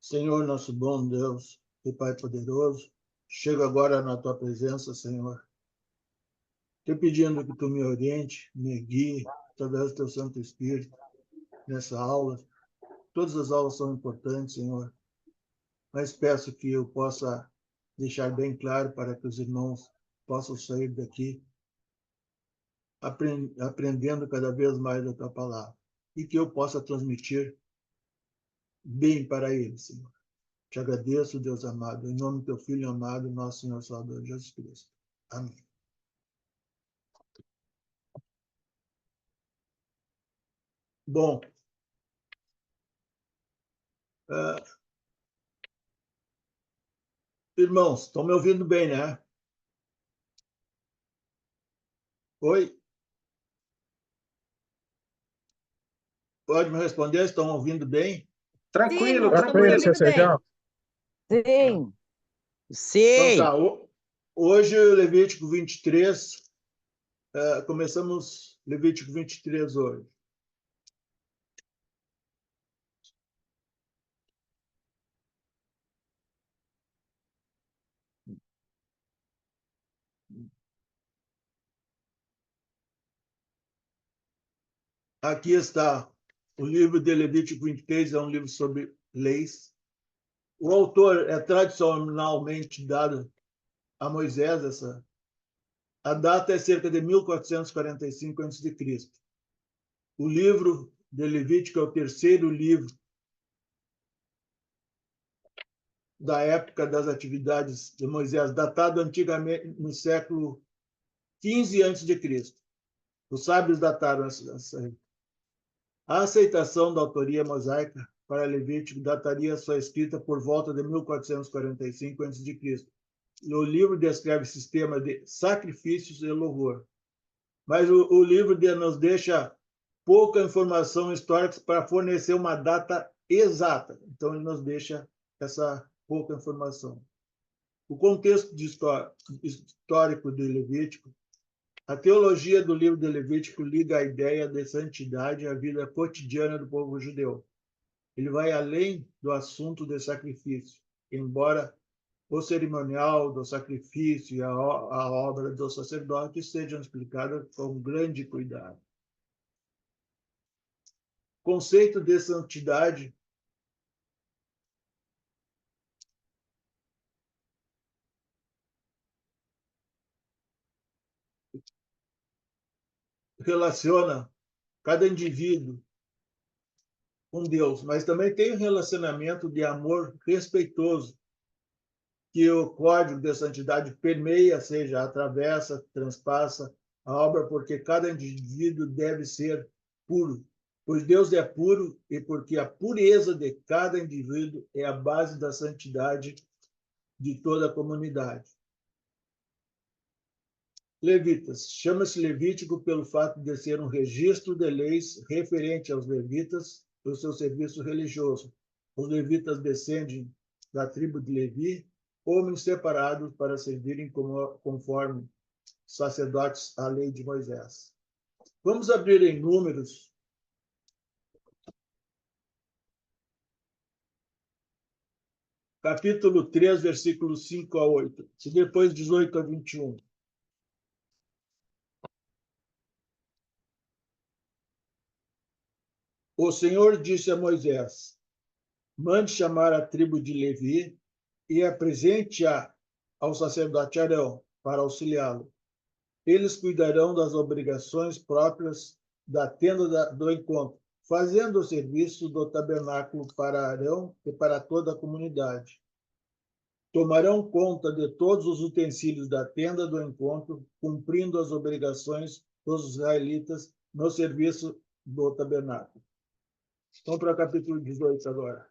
Senhor, nosso bom Deus e Pai poderoso, chego agora na tua presença, Senhor, te pedindo que tu me oriente, me guie através do teu Santo Espírito nessa aula. Todas as aulas são importantes, Senhor, mas peço que eu possa deixar bem claro para que os irmãos possam sair daqui aprendendo cada vez mais da tua palavra e que eu possa transmitir bem para eles, Senhor. Te agradeço, Deus amado, em nome do teu Filho amado, nosso Senhor Salvador Jesus Cristo. Amém. Bom, irmãos, estão me ouvindo bem, né? Oi? Pode me responder? Estão ouvindo bem? Tranquilo, Sim, tranquilo. seu Sérgio. Sim. Então Sim. tá, hoje Levítico 23, começamos Levítico 23 hoje. Aqui está o livro de Levítico 23, é um livro sobre leis. O autor é tradicionalmente dado a Moisés, a data é cerca de 1445 a.C. O livro de Levítico é o terceiro livro da época das atividades de Moisés, datado antigamente no século 15 a.C. Os sábios dataram essa. A aceitação da autoria mosaica para Levítico dataria sua escrita por volta de 1445 a.C. O livro descreve sistema de sacrifícios e louvor. Mas o livro nos deixa pouca informação histórica para fornecer uma data exata. Então, ele nos deixa essa pouca informação. O contexto histórico de Levítico, a teologia do livro de Levítico liga a ideia de santidade à vida cotidiana do povo judeu. Ele vai além do assunto de sacrifício, embora o cerimonial do sacrifício e a obra do sacerdote sejam explicadas com grande cuidado. O conceito de santidade relaciona cada indivíduo com Deus, mas também tem um relacionamento de amor respeitoso que o código de santidade permeia, seja, atravessa, transpassa a obra, porque cada indivíduo deve ser puro, pois Deus é puro e porque a pureza de cada indivíduo é a base da santidade de toda a comunidade. Levitas. Chama-se Levítico pelo fato de ser um registro de leis referente aos levitas e o seu serviço religioso. Os levitas descendem da tribo de Levi, homens separados para servirem conforme sacerdotes à lei de Moisés. Vamos abrir em Números, capítulo 3, versículos 5 a 8, e depois 18 a 21. O Senhor disse a Moisés: mande chamar a tribo de Levi e apresente-a ao sacerdote Arão para auxiliá-lo. Eles cuidarão das obrigações próprias da tenda do encontro, fazendo o serviço do tabernáculo para Arão e para toda a comunidade. Tomarão conta de todos os utensílios da tenda do encontro, cumprindo as obrigações dos israelitas no serviço do tabernáculo. Vamos para o capítulo 18 agora.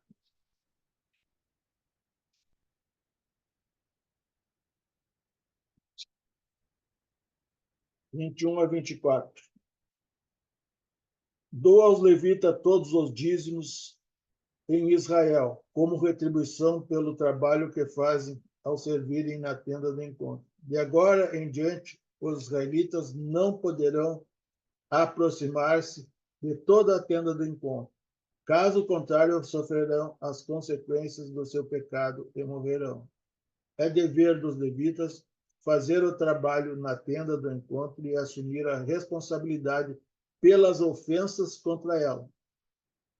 21 a 24. Dou aos levitas todos os dízimos em Israel, como retribuição pelo trabalho que fazem ao servirem na tenda do encontro. De agora em diante, os israelitas não poderão aproximar-se de toda a tenda do encontro, Caso contrário, sofrerão as consequências do seu pecado e morrerão. É dever dos levitas fazer o trabalho na tenda do encontro e assumir a responsabilidade pelas ofensas contra ela.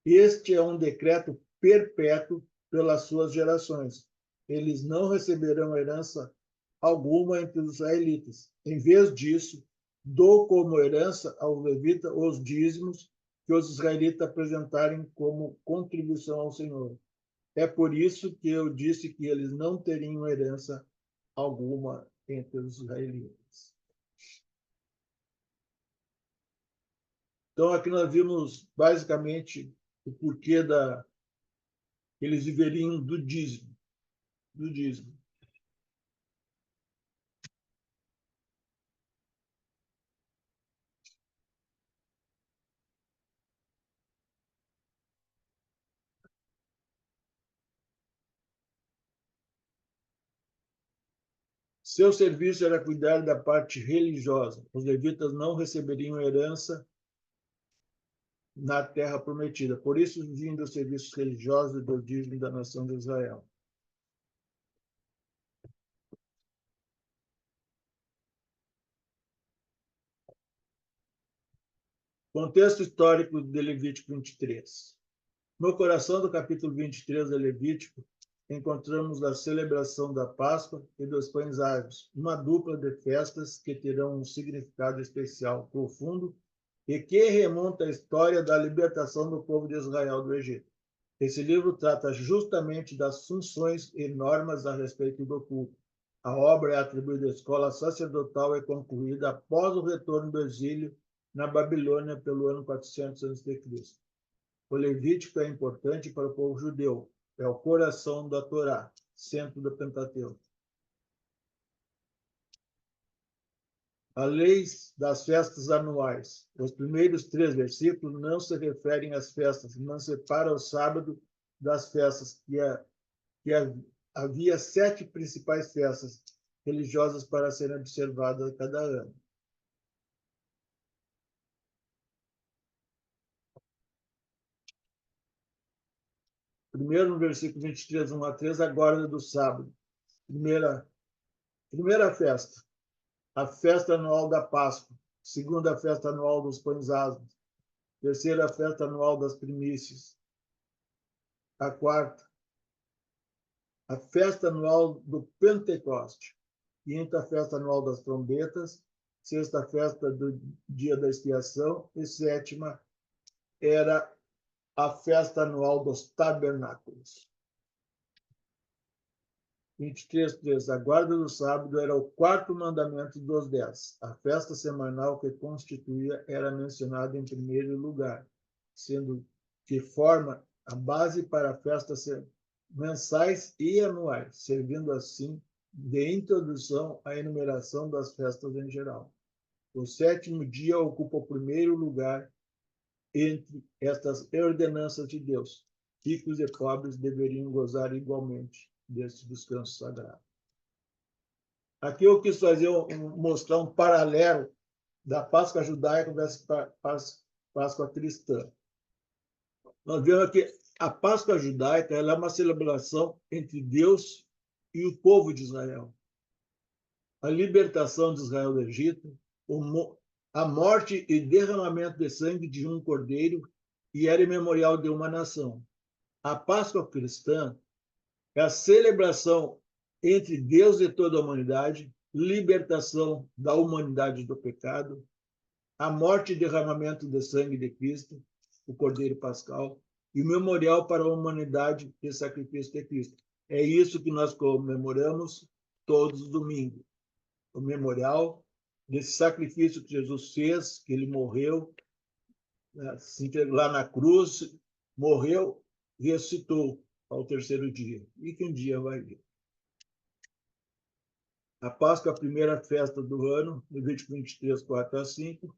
Este é um decreto perpétuo pelas suas gerações. Eles não receberão herança alguma entre os israelitas. Em vez disso, dou como herança aos levitas os dízimos que os israelitas apresentarem como contribuição ao Senhor. É por isso que eu disse que eles não teriam herança alguma entre os israelitas. Então, aqui nós vimos basicamente o porquê eles viveriam do dízimo. Do dízimo. Seu serviço era cuidar da parte religiosa. Os levitas não receberiam herança na terra prometida. Por isso, viviam dos serviços religiosos e do dízimo da nação de Israel. Contexto histórico de Levítico 23. No coração do capítulo 23 de Levítico, encontramos a celebração da Páscoa e dos pães ázimos, uma dupla de festas que terão um significado especial profundo e que remonta à história da libertação do povo de Israel do Egito. Esse livro trata justamente das funções e normas a respeito do culto. A obra é atribuída à escola sacerdotal e concluída após o retorno do exílio na Babilônia pelo ano 400 a.C. O Levítico é importante para o povo judeu. É o coração da Torá, centro do Pentateuco. A lei das festas anuais. Os primeiros 3 versículos não se referem às festas, mas separam o sábado das festas, que havia 7 principais festas religiosas para serem observadas a cada ano. Primeiro, no versículo 23, 1 a 3, a guarda do sábado. Primeira festa, a festa anual da Páscoa. Segunda festa anual dos pães ázimos. Terceira festa anual das primícias. A quarta, a festa anual do Pentecoste. Quinta, festa anual das trombetas. Sexta, festa do dia da expiação. E sétima era a festa anual dos tabernáculos. 23:3. A guarda do sábado era o 4º mandamento dos 10. A festa semanal que constituía era mencionada em primeiro lugar, sendo que forma a base para festas mensais e anuais, servindo assim de introdução à enumeração das festas em geral. O 7º dia ocupa o primeiro lugar entre estas ordenanças de Deus. Ricos e pobres deveriam gozar igualmente desse descanso sagrado. Aqui eu quis mostrar um paralelo da Páscoa judaica com a Páscoa cristã. Nós vemos que a Páscoa judaica ela é uma celebração entre Deus e o povo de Israel. A libertação de Israel do Egito, a morte e derramamento de sangue de um cordeiro, e era memorial de uma nação. A Páscoa cristã é a celebração entre Deus e toda a humanidade, libertação da humanidade do pecado, a morte e derramamento de sangue de Cristo, o Cordeiro Pascal, e o memorial para a humanidade e sacrifício de Cristo. É isso que nós comemoramos todos os domingos. O memorial desse sacrifício que Jesus fez, que ele morreu, se entregou lá na cruz, morreu, ressuscitou ao 3º dia, e que um dia vai vir. A Páscoa é a primeira festa do ano, Levítico 23, 4 a 5.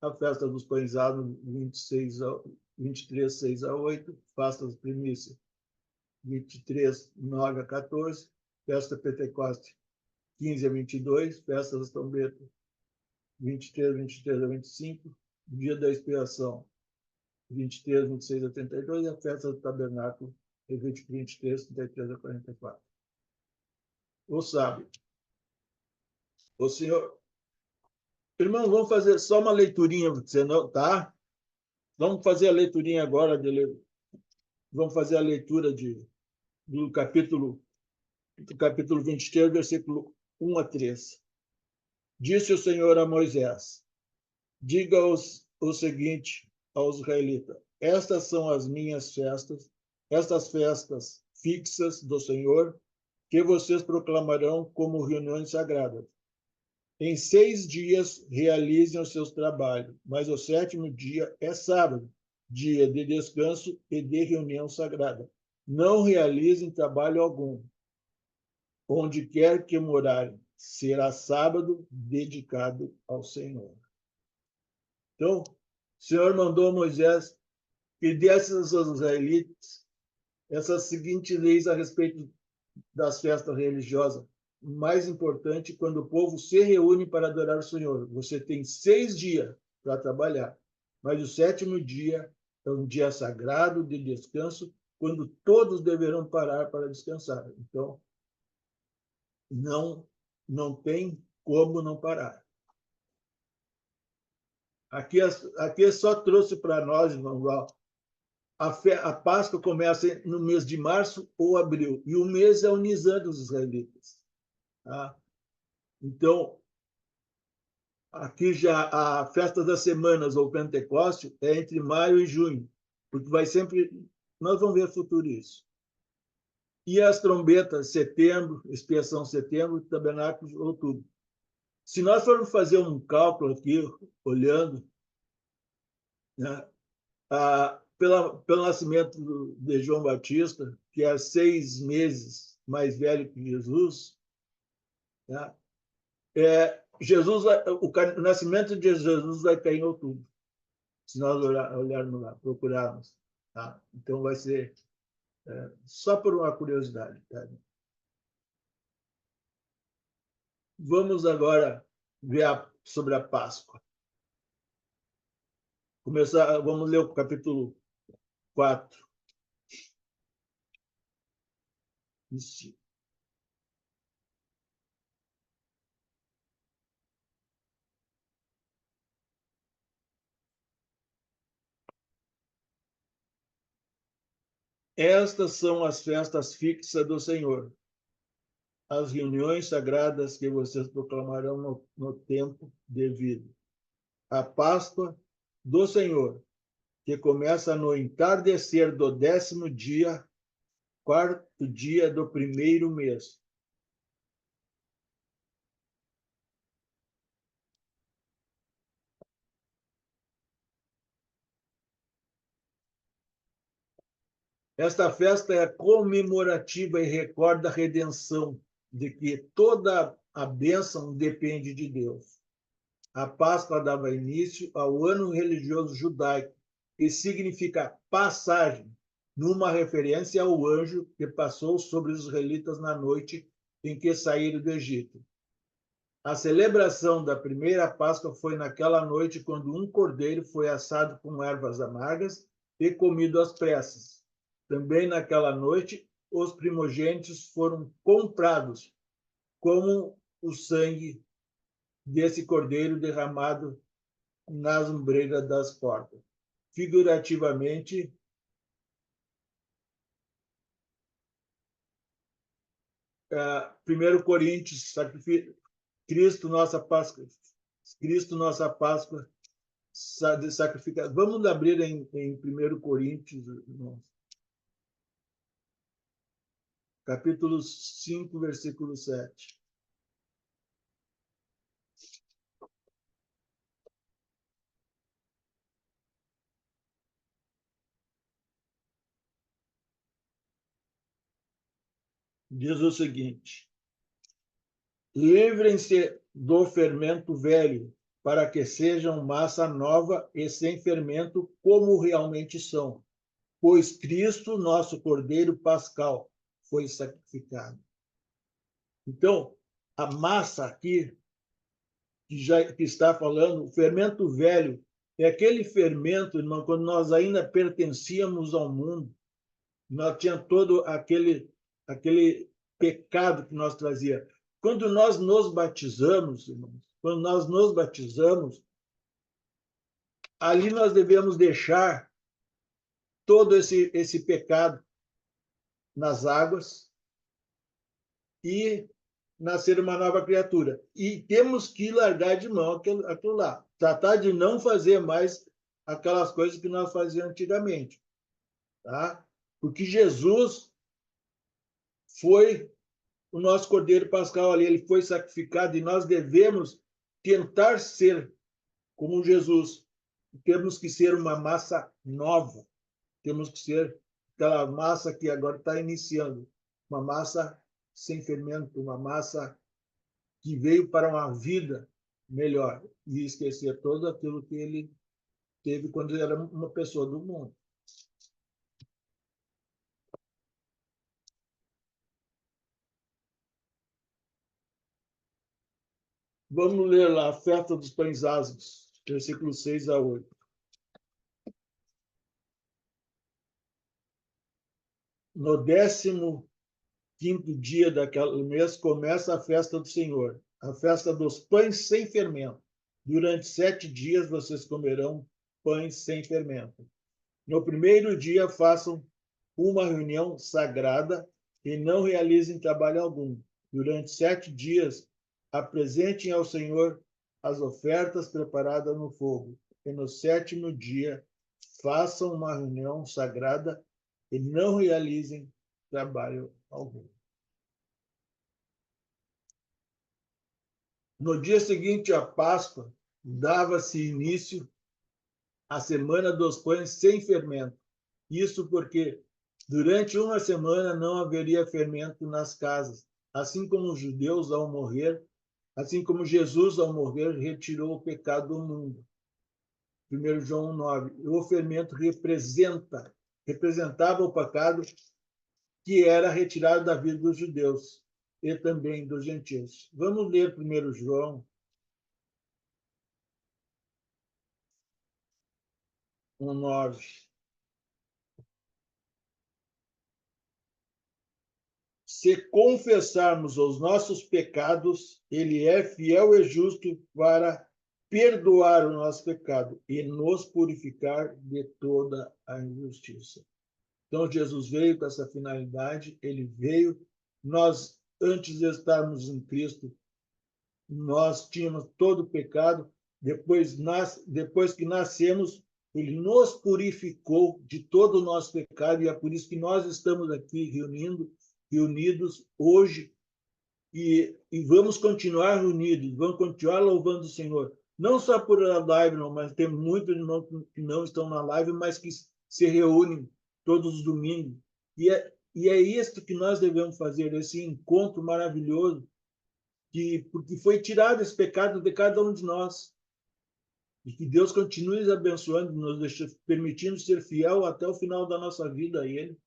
A festa dos pães ázimos, 23, 6 a 8. Festa das primícias, 23, 9 a 14. Festa Pentecoste, 15 a 22. Festa das trombetas, 23 a 25. Dia da expiação, 23, 26 a 32, e a festa do tabernáculo, Levítico 23, 33 a 44. O sábado. O Senhor... Irmão, vamos fazer só uma leiturinha, você não, tá? Vamos fazer a leiturinha agora, vamos fazer a leitura do capítulo 23, versículo 1 a 3. Disse o Senhor a Moisés: diga o seguinte aos israelitas: estas são as minhas festas, estas festas fixas do Senhor, que vocês proclamarão como reuniões sagradas. Em 6 dias realizem os seus trabalhos, mas o 7º dia é sábado, dia de descanso e de reunião sagrada. Não realizem trabalho algum. Onde quer que morarem, será sábado dedicado ao Senhor. Então, o Senhor mandou Moisés que desse aos israelitas essas seguintes leis a respeito das festas religiosas. O mais importante, quando o povo se reúne para adorar o Senhor. Você tem 6 dias para trabalhar, mas o 7º dia é um dia sagrado de descanso, quando todos deverão parar para descansar. Então, não tem como não parar. Aqui só trouxe para nós, irmão, a Páscoa começa no mês de março ou abril, e o mês é o Nisan dos israelitas. Tá? Então, aqui já a festa das semanas, ou Pentecoste, é entre maio e junho, porque vai sempre... Nós vamos ver futuro isso. E as trombetas, setembro, expiação setembro, tabernáculos, outubro. Se nós formos fazer um cálculo aqui, olhando, né, pelo nascimento de João Batista, que é 6 meses mais velho que Jesus, né, o nascimento de Jesus vai cair em outubro, se nós olharmos lá, procurarmos. Tá? Então, vai ser só por uma curiosidade. Tá? Vamos agora ver sobre a Páscoa. Vamos ler o capítulo 4. Isso. Estas são as festas fixas do Senhor, as reuniões sagradas que vocês proclamarão no tempo devido. A Páscoa do Senhor, que começa no entardecer do 10º dia, 4º dia do 1º mês. Esta festa é comemorativa e recorda a redenção, de que toda a bênção depende de Deus. A Páscoa dava início ao ano religioso judaico, que significa passagem, numa referência ao anjo que passou sobre os israelitas na noite em que saíram do Egito. A celebração da primeira Páscoa foi naquela noite, quando um cordeiro foi assado com ervas amargas e comido às pressas. Também naquela noite, os primogênitos foram comprados, como o sangue desse cordeiro derramado nas ombreiras das portas. Figurativamente, 1 Coríntios, Cristo, nossa Páscoa, sacrifica. Vamos abrir em 1 Coríntios, irmãos. Capítulo 5, versículo 7. Diz o seguinte: livrem-se do fermento velho, para que sejam massa nova e sem fermento, como realmente são. Pois Cristo, nosso Cordeiro Pascal, foi sacrificado. Então, a massa aqui, que está falando, o fermento velho, É aquele fermento, irmão, quando nós ainda pertencíamos ao mundo, nós tínhamos todo aquele pecado que nós trazia. Quando nós nos batizamos, irmãos, quando nós nos batizamos, ali nós devemos deixar todo esse pecado nas águas e nascer uma nova criatura. E temos que largar de mão aquilo lá. Tratar de não fazer mais aquelas coisas que nós fazíamos antigamente. Tá? Porque Jesus foi o nosso Cordeiro Pascal ali, ele foi sacrificado e nós devemos tentar ser como Jesus. Temos que ser uma massa nova. Temos que ser aquela massa que agora está iniciando. Uma massa sem fermento, uma massa que veio para uma vida melhor e esquecer todo aquilo que ele teve quando era uma pessoa do mundo. Vamos ler lá a festa dos pães asmos, versículos 6 a 8. No 15º dia daquele mês começa a festa do Senhor, a festa dos pães sem fermento. Durante 7 dias vocês comerão pães sem fermento. No primeiro dia façam uma reunião sagrada e não realizem trabalho algum. Durante 7 dias apresentem ao Senhor as ofertas preparadas no fogo. E no 7º dia façam uma reunião sagrada e não realizem trabalho algum. No dia seguinte à Páscoa, dava-se início à Semana dos Pães sem fermento. Isso porque durante uma semana não haveria fermento nas casas, assim como os judeus ao morrer, assim como Jesus ao morrer retirou o pecado do mundo. 1 João 9. O fermento representava o pecado que era retirado da vida dos judeus e também dos gentios. Vamos ler 1 João 1:9. Se confessarmos os nossos pecados, ele é fiel e justo para perdoar o nosso pecado e nos purificar de toda a injustiça. Então, Jesus veio com essa finalidade, ele veio. Nós, antes de estarmos em Cristo, nós tínhamos todo o pecado. Depois que nascemos, ele nos purificou de todo o nosso pecado e é por isso que nós estamos aqui reunidos hoje e vamos continuar reunidos, vamos continuar louvando o Senhor. Não só por a live, não, mas tem muitos irmãos que não estão na live, mas que se reúnem todos os domingos. E é isso que nós devemos fazer, esse encontro maravilhoso, porque foi tirado esse pecado de cada um de nós. E que Deus continue abençoando, nos permitindo ser fiel até o final da nossa vida a Ele.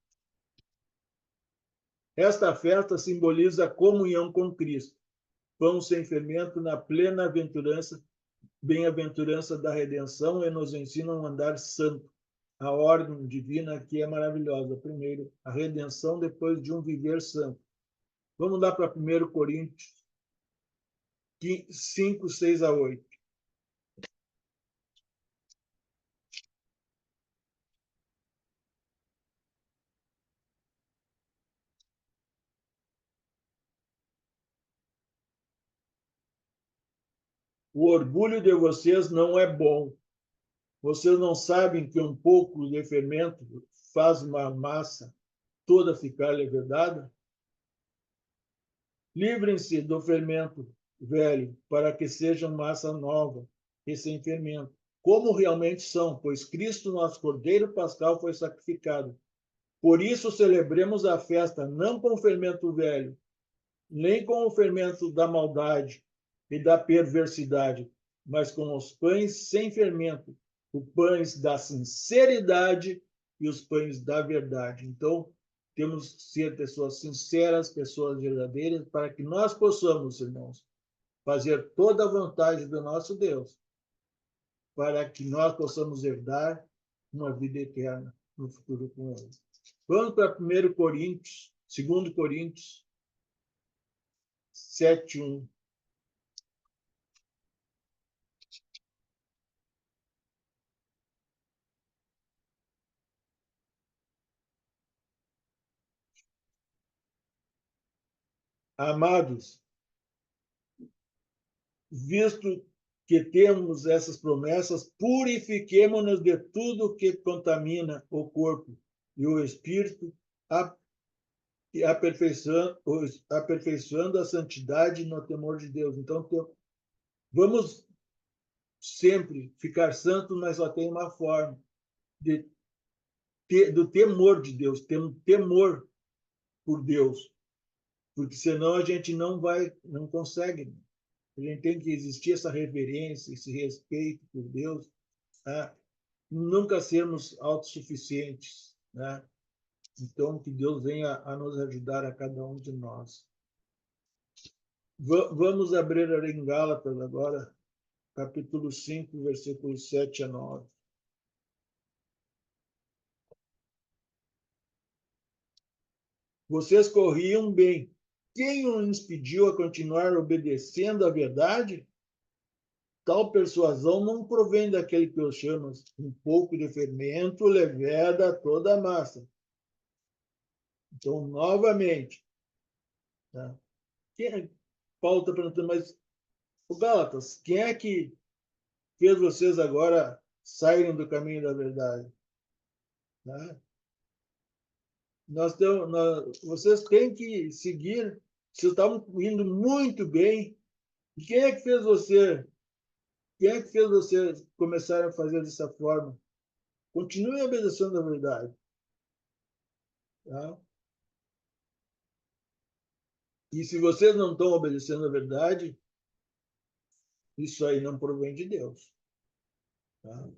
Esta festa simboliza a comunhão com Cristo, pão sem fermento na plena bem-aventurança da redenção e nos ensina a andar santo, a ordem divina que é maravilhosa. Primeiro, a redenção depois de um viver santo. Vamos lá para 1 Coríntios 5, 6 a 8. O orgulho de vocês não é bom. Vocês não sabem que um pouco de fermento faz uma massa toda ficar levedada? Livrem-se do fermento velho, para que sejam massa nova e sem fermento, como realmente são, pois Cristo, nosso Cordeiro Pascal, foi sacrificado. Por isso celebremos a festa não com o fermento velho, nem com o fermento da maldade e da perversidade, mas com os pães sem fermento, os pães da sinceridade e os pães da verdade. Então, temos que ser pessoas sinceras, pessoas verdadeiras, para que nós possamos, irmãos, fazer toda a vontade do nosso Deus. para que nós possamos herdar uma vida eterna no futuro com Ele. Vamos para 1 Coríntios, 2 Coríntios 7:1. Amados, visto que temos essas promessas, purifiquemo-nos de tudo que contamina o corpo e o espírito, e aperfeiçoando a santidade no temor de Deus. Então, vamos sempre ficar santo, mas só tem uma forma do temor de Deus, ter um temor por Deus, porque senão a gente não consegue. A gente tem que existir essa reverência, esse respeito por Deus, né? Nunca sermos autossuficientes, né? Então, que Deus venha a nos ajudar a cada um de nós. Vamos abrir em Gálatas agora, capítulo 5, versículos 7-9. Vocês corriam bem. Quem os impediu a continuar obedecendo à verdade? Tal persuasão não provém daquele que os chama. Um pouco de fermento leveda toda a massa. Então, novamente, tá? Paulo está perguntando, mas, o Gálatas, quem é que fez vocês agora saírem do caminho da verdade? Tá? Vocês têm que seguir. Vocês estavam indo muito bem. E quem é que fez você? Quem é que fez você começar a fazer dessa forma? Continue obedecendo a verdade. Tá? E se vocês não estão obedecendo a verdade, isso aí não provém de Deus. Tá?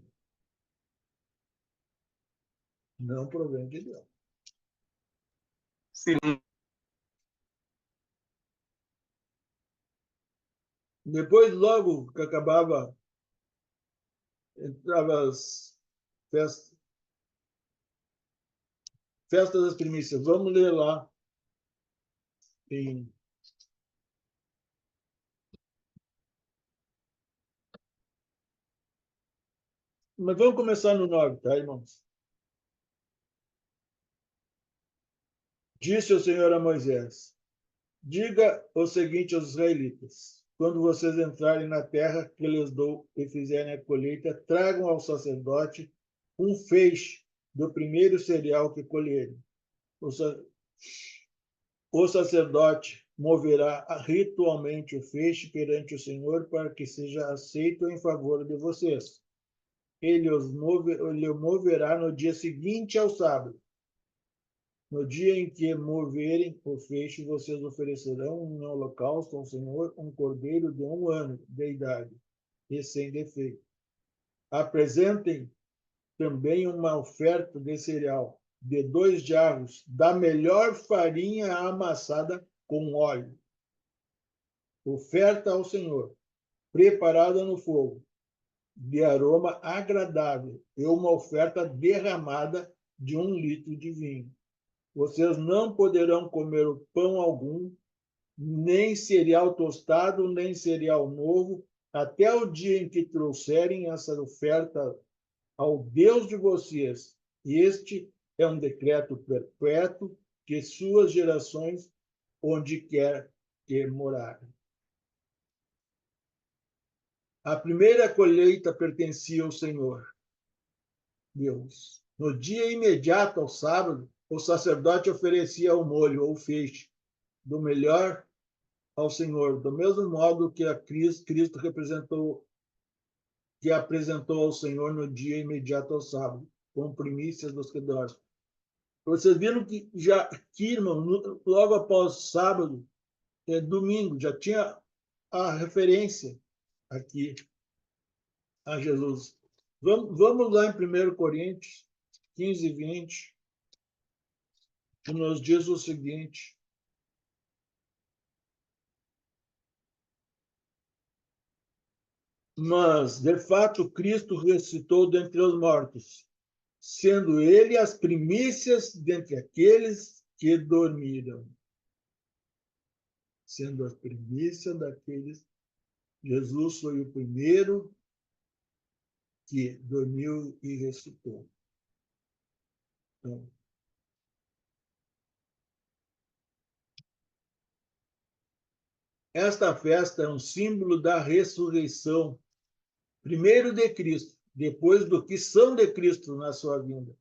Não provém de Deus. Sim. Depois, logo que acabava, entrava as festas das primícias. Vamos ler lá em... Mas vamos começar no 9, tá, irmãos? Disse o Senhor a Moisés: diga o seguinte aos israelitas: quando vocês entrarem na terra que lhes dou e fizerem a colheita, tragam ao sacerdote um feixe do primeiro cereal que colherem. O sacerdote moverá ritualmente o feixe perante o Senhor para que seja aceito em favor de vocês. Ele o moverá no dia seguinte ao sábado. No dia em que moverem o feixe, vocês oferecerão um holocausto ao Senhor, um cordeiro de 1 ano de idade e sem defeito. Apresentem também uma oferta de cereal de 2 jarros da melhor farinha amassada com óleo. Oferta ao Senhor, preparada no fogo, de aroma agradável, e uma oferta derramada de 1 litro de vinho. Vocês não poderão comer o pão algum, nem cereal tostado, nem cereal novo, até o dia em que trouxerem essa oferta ao Deus de vocês. Este é um decreto perpétuo que suas gerações, onde quer que morarem. A primeira colheita pertencia ao Senhor, Deus. No dia imediato ao sábado, o sacerdote oferecia o molho ou feixe do melhor ao Senhor, do mesmo modo que a Cristo representou, que apresentou ao Senhor no dia imediato ao sábado, com primícias dos que dormem. Vocês viram que já aqui, irmão, logo após o sábado, domingo, já tinha a referência aqui a Jesus. Vamos lá em 1 Coríntios 15:20, que nos diz o seguinte: Mas, de fato, Cristo ressuscitou dentre os mortos, sendo ele as primícias dentre aqueles que dormiram. Sendo as primícias daqueles. Jesus foi o primeiro que dormiu e ressuscitou. Então, esta festa é um símbolo da ressurreição, primeiro de Cristo, depois do que são de Cristo na sua vinda.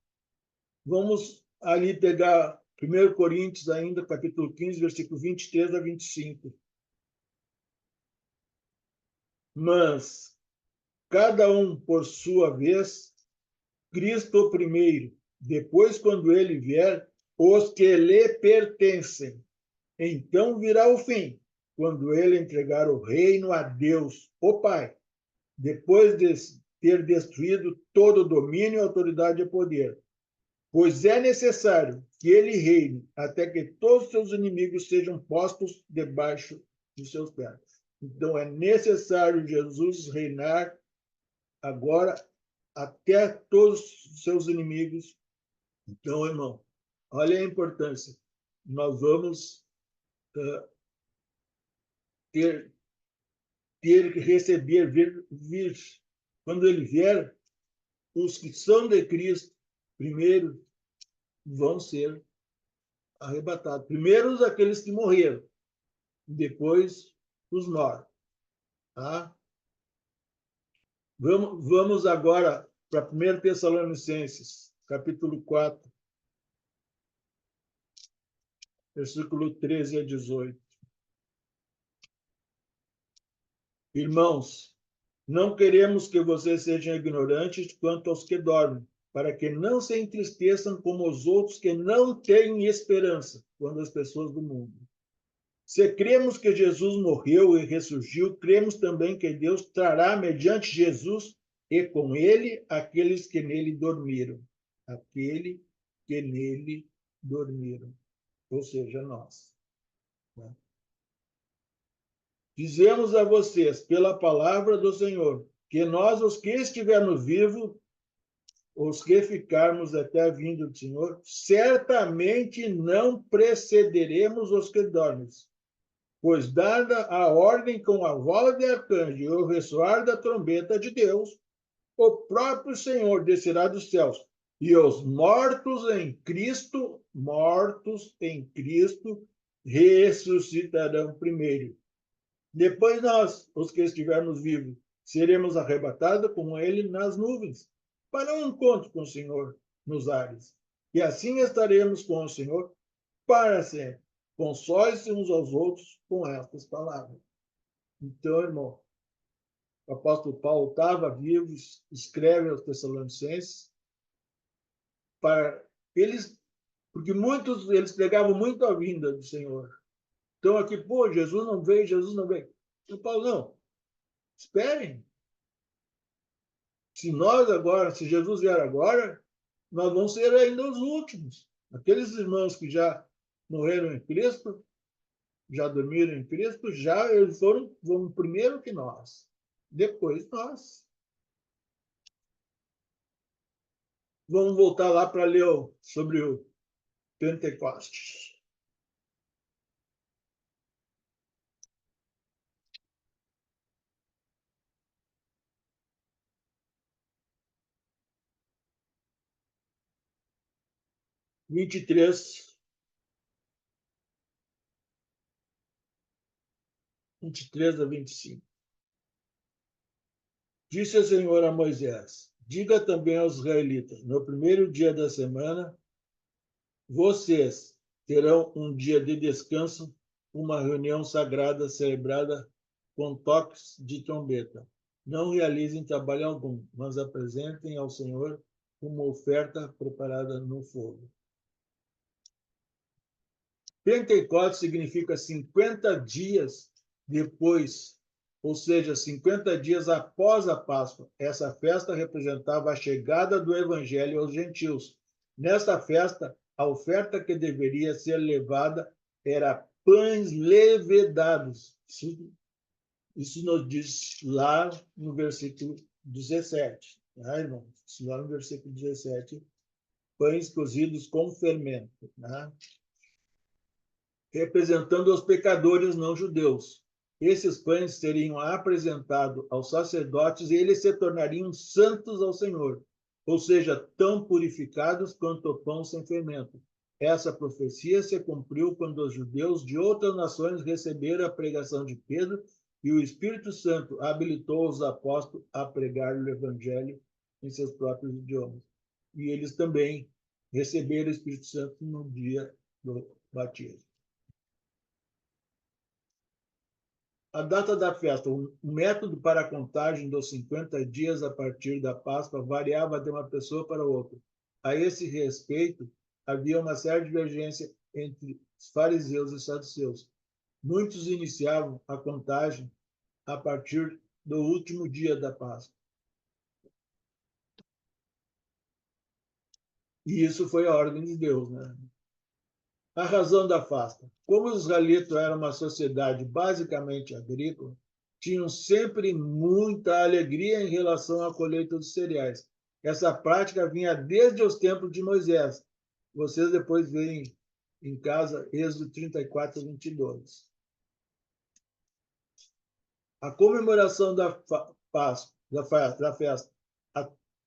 Vamos ali pegar 1 Coríntios ainda, capítulo 15, versículo 23 a 25. Mas cada um por sua vez, Cristo primeiro, depois, quando ele vier, os que lhe pertencem. Então virá o fim, quando ele entregar o reino a Deus, o Pai, depois de ter destruído todo o domínio, autoridade e poder. Pois é necessário que ele reine até que todos os seus inimigos sejam postos debaixo de seus pés. Então é necessário Jesus reinar agora até todos os seus inimigos. Então, irmão, olha a importância. Nós vamos ter que receber, vir. Quando ele vier, os que são de Cristo, primeiro, vão ser arrebatados. Primeiro, aqueles que morreram, depois, os mortos. Tá? Vamos agora para 1 Tessalonicenses, capítulo 4, versículo 13 a 18. Irmãos, não queremos que vocês sejam ignorantes quanto aos que dormem, para que não se entristeçam como os outros que não têm esperança, quando as pessoas do mundo. Se cremos que Jesus morreu e ressurgiu, cremos também que Deus trará mediante Jesus e com ele aqueles que nele dormiram. Aquele que nele dormiram. Ou seja, nós. Dizemos a vocês, pela palavra do Senhor, que nós, os que estivermos vivos, os que ficarmos até a vinda do Senhor, certamente não precederemos os que dormem. Pois, dada a ordem com a voz de arcanjo e o ressoar da trombeta de Deus, o próprio Senhor descerá dos céus, e os mortos em Cristo, ressuscitarão primeiro. Depois nós, os que estivermos vivos, seremos arrebatados com ele nas nuvens, para um encontro com o Senhor nos ares. E assim estaremos com o Senhor para sempre. Console-se uns aos outros com estas palavras. Então, irmão, o apóstolo Paulo estava vivo, escreve aos Tessalonicenses, para eles, porque muitos eles pregavam muito a vinda do Senhor. Então, aqui, pô, Jesus não veio, Jesus não veio. E o Paulo, não, esperem. Se Jesus vier agora, nós vamos ser ainda os últimos. Aqueles irmãos que já morreram em Cristo, já dormiram em Cristo, já eles vão primeiro que nós. Depois nós. Vamos voltar lá para ler sobre o Pentecostes. Vinte e três a 25. Disse o Senhor a Moisés: diga também aos israelitas: no primeiro dia da semana, vocês terão um dia de descanso, uma reunião sagrada celebrada com toques de trombeta. Não realizem trabalho algum, mas apresentem ao Senhor uma oferta preparada no fogo. Pentecostes significa 50 dias depois, ou seja, 50 dias após a Páscoa. Essa festa representava a chegada do Evangelho aos gentios. Nesta festa, a oferta que deveria ser levada era pães levedados. Isso nos diz lá no versículo 17, tá, irmãos? Isso lá no versículo 17, pães cozidos com fermento, né? Representando os pecadores não judeus. Esses pães seriam apresentados aos sacerdotes e eles se tornariam santos ao Senhor, ou seja, tão purificados quanto o pão sem fermento. Essa profecia se cumpriu quando os judeus de outras nações receberam a pregação de Pedro e o Espírito Santo habilitou os apóstolos a pregar o Evangelho em seus próprios idiomas. E eles também receberam o Espírito Santo no dia do batismo. A data da festa, o método para a contagem dos 50 dias a partir da Páscoa variava de uma pessoa para outra. A esse respeito, havia uma séria divergência entre os fariseus e saduceus. Muitos iniciavam a contagem a partir do último dia da Páscoa. E isso foi a ordem de Deus, né? A razão da festa. Como os israelitas eram uma sociedade basicamente agrícola, tinham sempre muita alegria em relação à colheita dos cereais. Essa prática vinha desde os tempos de Moisés. Vocês depois veem em casa Êxodo 34, 22. A comemoração da Páscoa, da festa.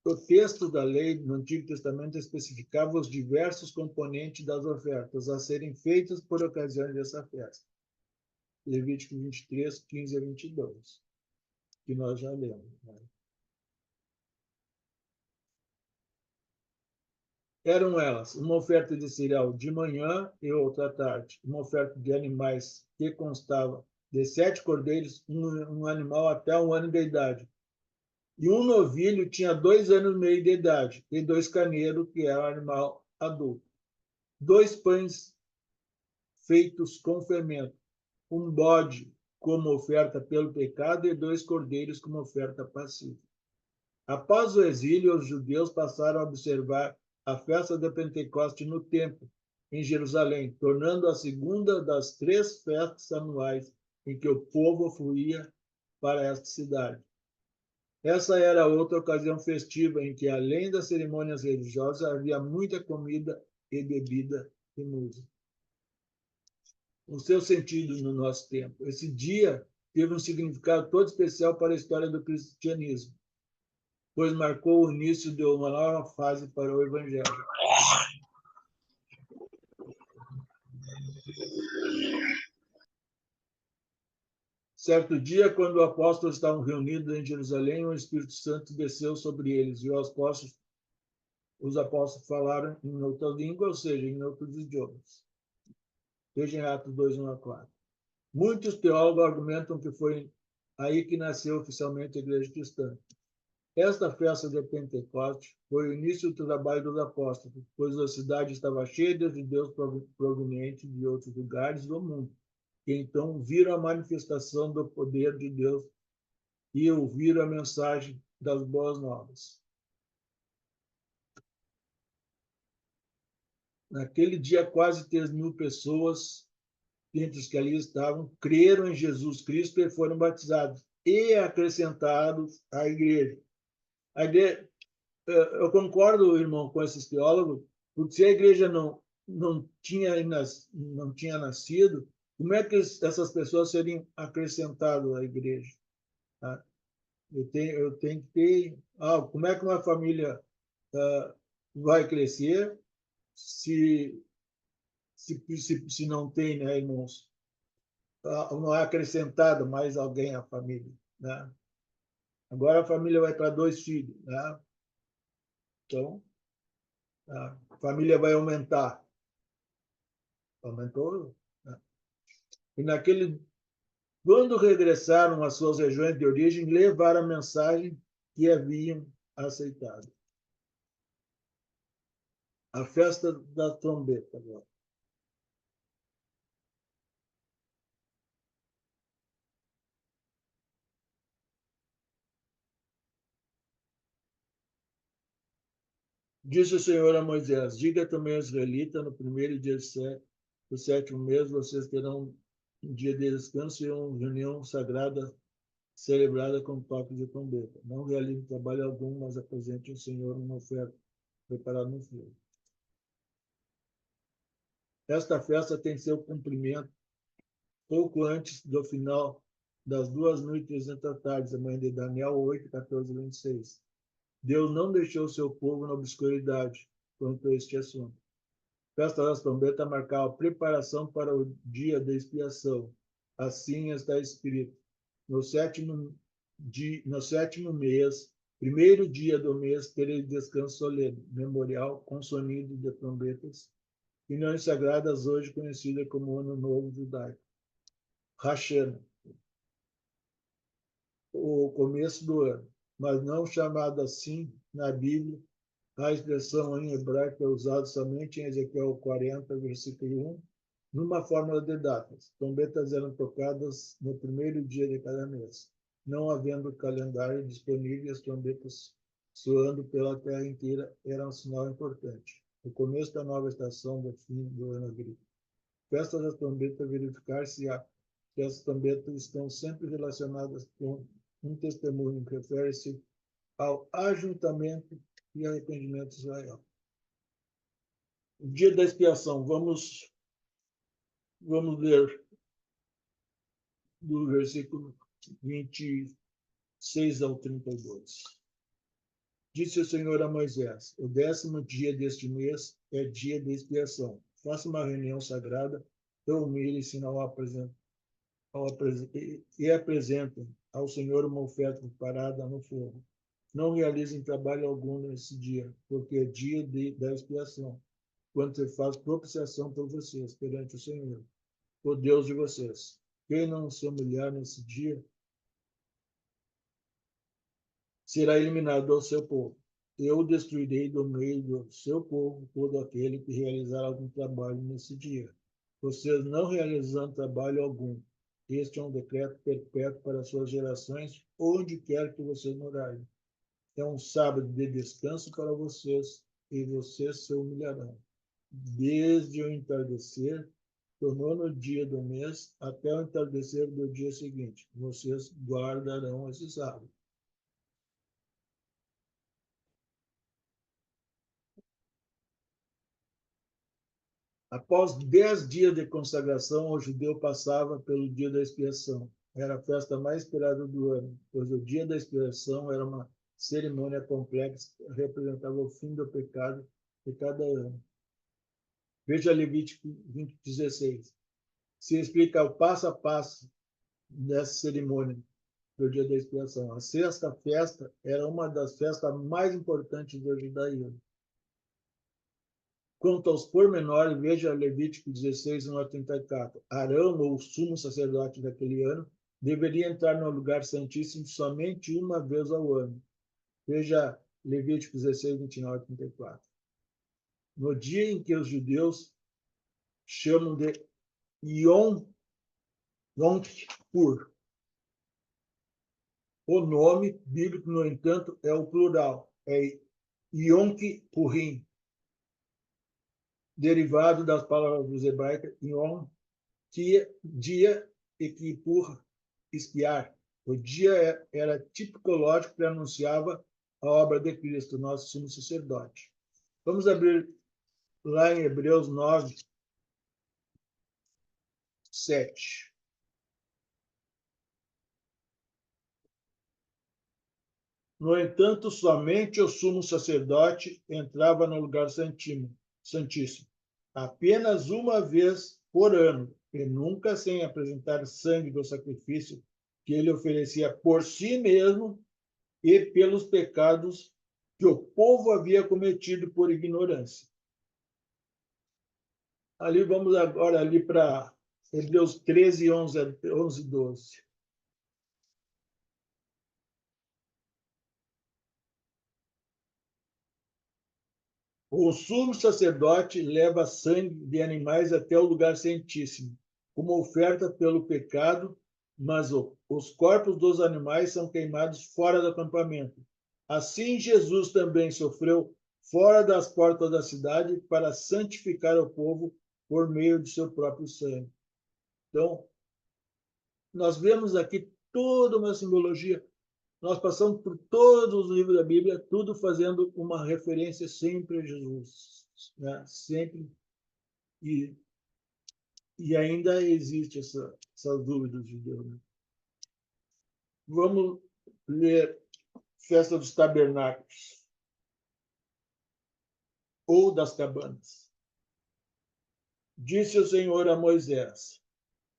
O texto da lei no Antigo Testamento especificava os diversos componentes das ofertas a serem feitas por ocasião dessa festa. Levítico 23, 15 a 22, que nós já lemos. Né? Eram elas uma oferta de cereal de manhã e outra à tarde, uma oferta de animais que constava de 7 cordeiros, um animal até 1 ano de idade. E um novilho tinha 2 anos e meio de idade, e 2 carneiros, que era um animal adulto. 2 pães feitos com fermento, um bode como oferta pelo pecado e 2 cordeiros como oferta passiva. Após o exílio, os judeus passaram a observar a festa de Pentecoste no templo, em Jerusalém, tornando a segunda das 3 festas anuais em que o povo fluía para esta cidade. Essa era outra ocasião festiva em que, além das cerimônias religiosas, havia muita comida e bebida e música. O seu sentido no nosso tempo. Esse dia teve um significado todo especial para a história do cristianismo, pois marcou o início de uma nova fase para o Evangelho. Certo dia, quando os apóstolos estavam reunidos em Jerusalém, o Espírito Santo desceu sobre eles, e os apóstolos falaram em outra língua, ou seja, em outros idiomas. Veja em Atos 2, 1 a 4. Muitos teólogos argumentam que foi aí que nasceu oficialmente a Igreja Cristã. Esta festa de Pentecoste foi o início do trabalho dos apóstolos, pois a cidade estava cheia de judeus provenientes de outros lugares do mundo, que então viram a manifestação do poder de Deus e ouviram a mensagem das boas novas. Naquele dia, quase 3.000 pessoas, entre os que ali estavam, creram em Jesus Cristo e foram batizados e acrescentados à igreja. A igreja, eu concordo, irmão, com esses teólogos, porque se a igreja não tinha nascido, como é que essas pessoas seriam acrescentadas à igreja? Tá? Eu tenho que ter. Como é que uma família vai crescer se não tem, né, irmãos? Não é acrescentado mais alguém à família, né? Agora a família vai para 2 filhos, né? Então, a família vai aumentar. Aumentou, né? E quando regressaram às suas regiões de origem, levaram a mensagem que haviam aceitado. A festa da trombeta agora. Disse o Senhor a Moisés: diga também aos israelitas, no primeiro dia do 7º mês, vocês terão um dia de descanso e uma reunião sagrada celebrada com toque de trombeta. Não realize trabalho algum, mas apresente ao Senhor uma oferta preparada no fogo. Esta festa tem seu cumprimento pouco antes do final das 2h30 da manhã de Daniel 8, 14 e 26. Deus não deixou seu povo na obscuridade quanto a este assunto. Festa das trombetas marcava a preparação para o dia da expiação. Assim está escrito. No sétimo mês, primeiro dia do mês, tereis descanso solene, memorial com sonido de trombetas, reuniões sagradas hoje conhecida como Ano Novo Judaico. Hashanah, o começo do ano, mas não chamado assim na Bíblia. A expressão em hebraico é usada somente em Ezequiel 40, versículo 1, numa fórmula de datas. Trombetas eram tocadas no primeiro dia de cada mês. Não havendo calendário disponível, as trombetas soando pela terra inteira eram um sinal importante. O começo da nova estação do fim do ano agrícola. Festa das trombetas, verificar-se que as trombetas estão sempre relacionadas com um testemunho que refere-se ao ajuntamento e arrependimento de Israel. O dia da expiação, vamos ler do versículo 26 ao 32. Disse o Senhor a Moisés: o 10º dia deste mês é dia de expiação. Faça uma reunião sagrada, reúne-se e apresentem ao Senhor uma oferta preparada no fogo. Não realizem trabalho algum nesse dia, porque é dia da expiação, quando se faz propiciação por vocês perante o Senhor, o Deus de vocês. Quem não se humilhar nesse dia será eliminado do seu povo. Eu destruirei do meio do seu povo todo aquele que realizar algum trabalho nesse dia. Vocês não realizando trabalho algum. Este é um decreto perpétuo para suas gerações, onde quer que vocês morarem. É um sábado de descanso para vocês, e vocês se humilharão. Desde o entardecer do 9º dia do mês até o entardecer do dia seguinte, vocês guardarão esse sábado. Após 10 dias de consagração, o judeu passava pelo dia da expiação. Era a festa mais esperada do ano, pois o dia da expiação era uma cerimônia complexa que representava o fim do pecado de cada ano. Veja Levítico 20:16. Se explica o passo a passo dessa cerimônia do dia da expiação. A sexta festa era uma das festas mais importantes do judaísmo. Quanto aos pormenores, veja Levítico 16, 1 a 34. Arão, ou sumo sacerdote daquele ano, deveria entrar no lugar santíssimo somente uma vez ao ano. Veja Levítico 16, 29 a 34. No dia em que os judeus chamam de Yom Kippur. O nome bíblico, no entanto, é o plural, é Yom Kippurim, derivado das palavras hebraicas Yom, dia, e Kippur, espiar. O dia era tipológico que anunciava a obra de Cristo, nosso sumo sacerdote. Vamos abrir lá em Hebreus 9, 7. No entanto, somente o sumo sacerdote entrava no lugar santíssimo, apenas uma vez por ano, e nunca sem apresentar sangue do sacrifício que ele oferecia por si mesmo e pelos pecados que o povo havia cometido por ignorância. Ali vamos agora ali para Hebreus 13, 11 e 12. O sumo sacerdote leva sangue de animais até o lugar santíssimo, como oferta pelo pecado, mas os corpos dos animais são queimados fora do acampamento. Assim, Jesus também sofreu fora das portas da cidade para santificar o povo por meio de seu próprio sangue. Então, nós vemos aqui toda uma simbologia. Nós passamos por todos os livros da Bíblia, tudo fazendo uma referência sempre a Jesus, né? Sempre. E ainda existe essas dúvidas de Deus, né? Vamos ler Festa dos Tabernáculos ou das Cabanas. Disse o Senhor a Moisés: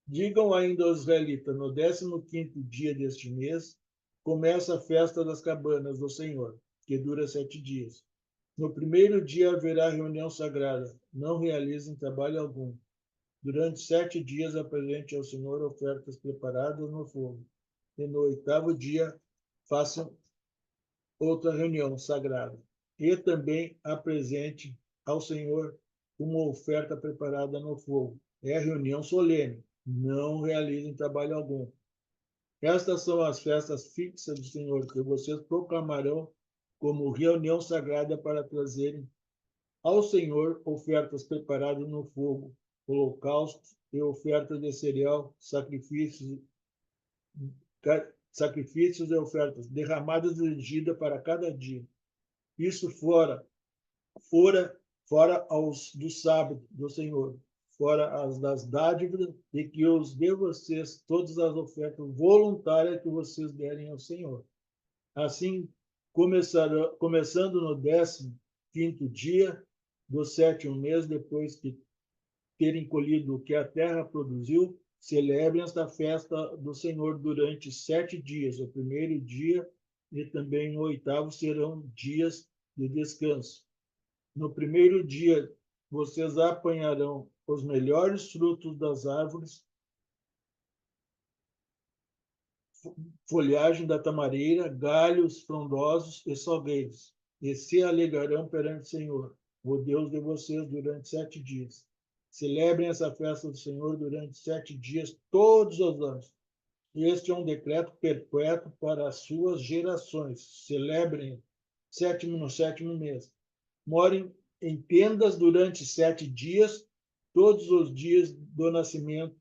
digam ainda aos israelitas, no 15º dia deste mês, começa a festa das cabanas do Senhor, que dura 7 dias. No primeiro dia haverá reunião sagrada, não realizem trabalho algum. Durante 7 dias apresente ao Senhor ofertas preparadas no fogo. E no 8º dia façam outra reunião sagrada. E também apresente ao Senhor uma oferta preparada no fogo. É reunião solene. Não realizem trabalho algum. Estas são as festas fixas do Senhor, que vocês proclamarão como reunião sagrada para trazerem ao Senhor ofertas preparadas no fogo, holocaustos e ofertas de cereal, sacrifícios e ofertas derramadas de ungida para cada dia. Isso fora aos do sábado do Senhor, fora as das dádivas, e que os dê vocês todas as ofertas voluntárias que vocês derem ao Senhor. Assim, começando no 15º dia do 7º mês, depois que terem colhido o que a terra produziu, celebrem esta festa do Senhor durante 7 dias. O primeiro dia e também o 8º serão dias de descanso. No primeiro dia, vocês apanharão os melhores frutos das árvores, folhagem da tamareira, galhos frondosos e salgueiros, e se alegrarão perante o Senhor, o Deus de vocês, durante 7 dias. Celebrem essa festa do Senhor durante 7 dias, todos os anos. Este é um decreto perpétuo para as suas gerações. Celebrem no 7º mês. Morem em tendas durante 7 dias, todos os dias do nascimento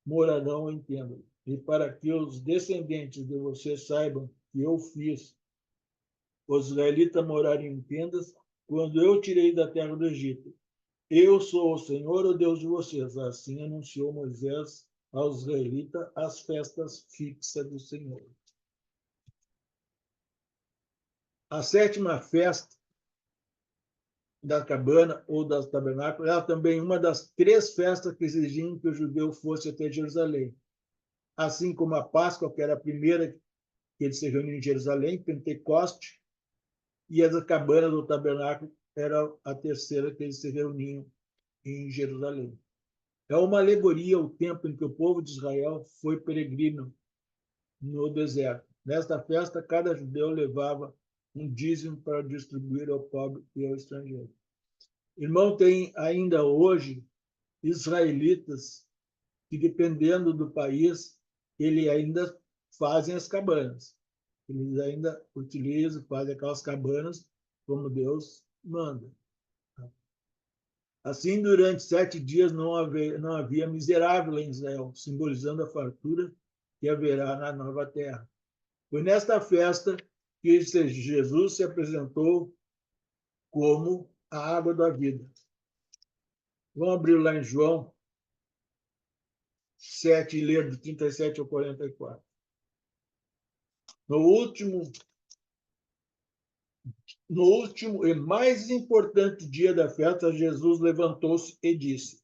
morarão em tendas. E para que os descendentes de vocês saibam que eu fiz os israelitas morarem em tendas quando eu tirei da terra do Egito. Eu sou o Senhor, o Deus de vocês. Assim anunciou Moisés aos israelitas as festas fixas do Senhor. A 7ª festa da cabana ou das tabernáculos era também uma das 3 festas que exigiam que o judeu fosse até Jerusalém. Assim como a Páscoa, que era a primeira que eles se reuniam em Jerusalém, Pentecoste, e a cabana do tabernáculo era a terceira que eles se reuniam em Jerusalém. É uma alegoria ao tempo em que o povo de Israel foi peregrino no deserto. Nesta festa, cada judeu levava um dízimo para distribuir ao pobre e ao estrangeiro. Irmão, tem ainda hoje israelitas que, dependendo do país, eles ainda fazem as cabanas. Eles ainda utilizam, fazem aquelas cabanas como Deus manda. Assim, durante 7 dias não havia miserável em Israel, simbolizando a fartura que haverá na nova terra. Foi nesta festa que Jesus se apresentou como a água da vida. Vamos abrir lá em João 7 e ler de 37 ao 44. No último e mais importante dia da festa, Jesus levantou-se e disse,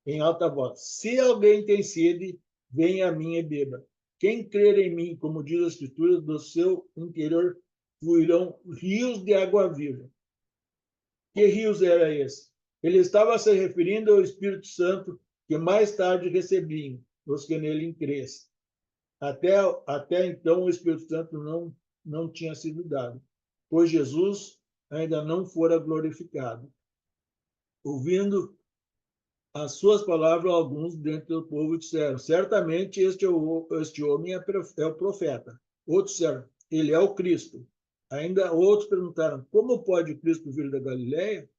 em alta voz: se alguém tem sede, venha a mim e beba. Quem crer em mim, como diz a Escritura, do seu interior fluirão rios de água viva. Que rios era esse? Ele estava se referindo ao Espírito Santo, que mais tarde recebiam os que nele crescem. Até então, o Espírito Santo não tinha sido dado, pois Jesus ainda não fora glorificado. Ouvindo as suas palavras, alguns dentro do povo disseram: certamente este homem é o profeta. Outros disseram: ele é o Cristo. Ainda outros perguntaram: como pode o Cristo vir da Galileia?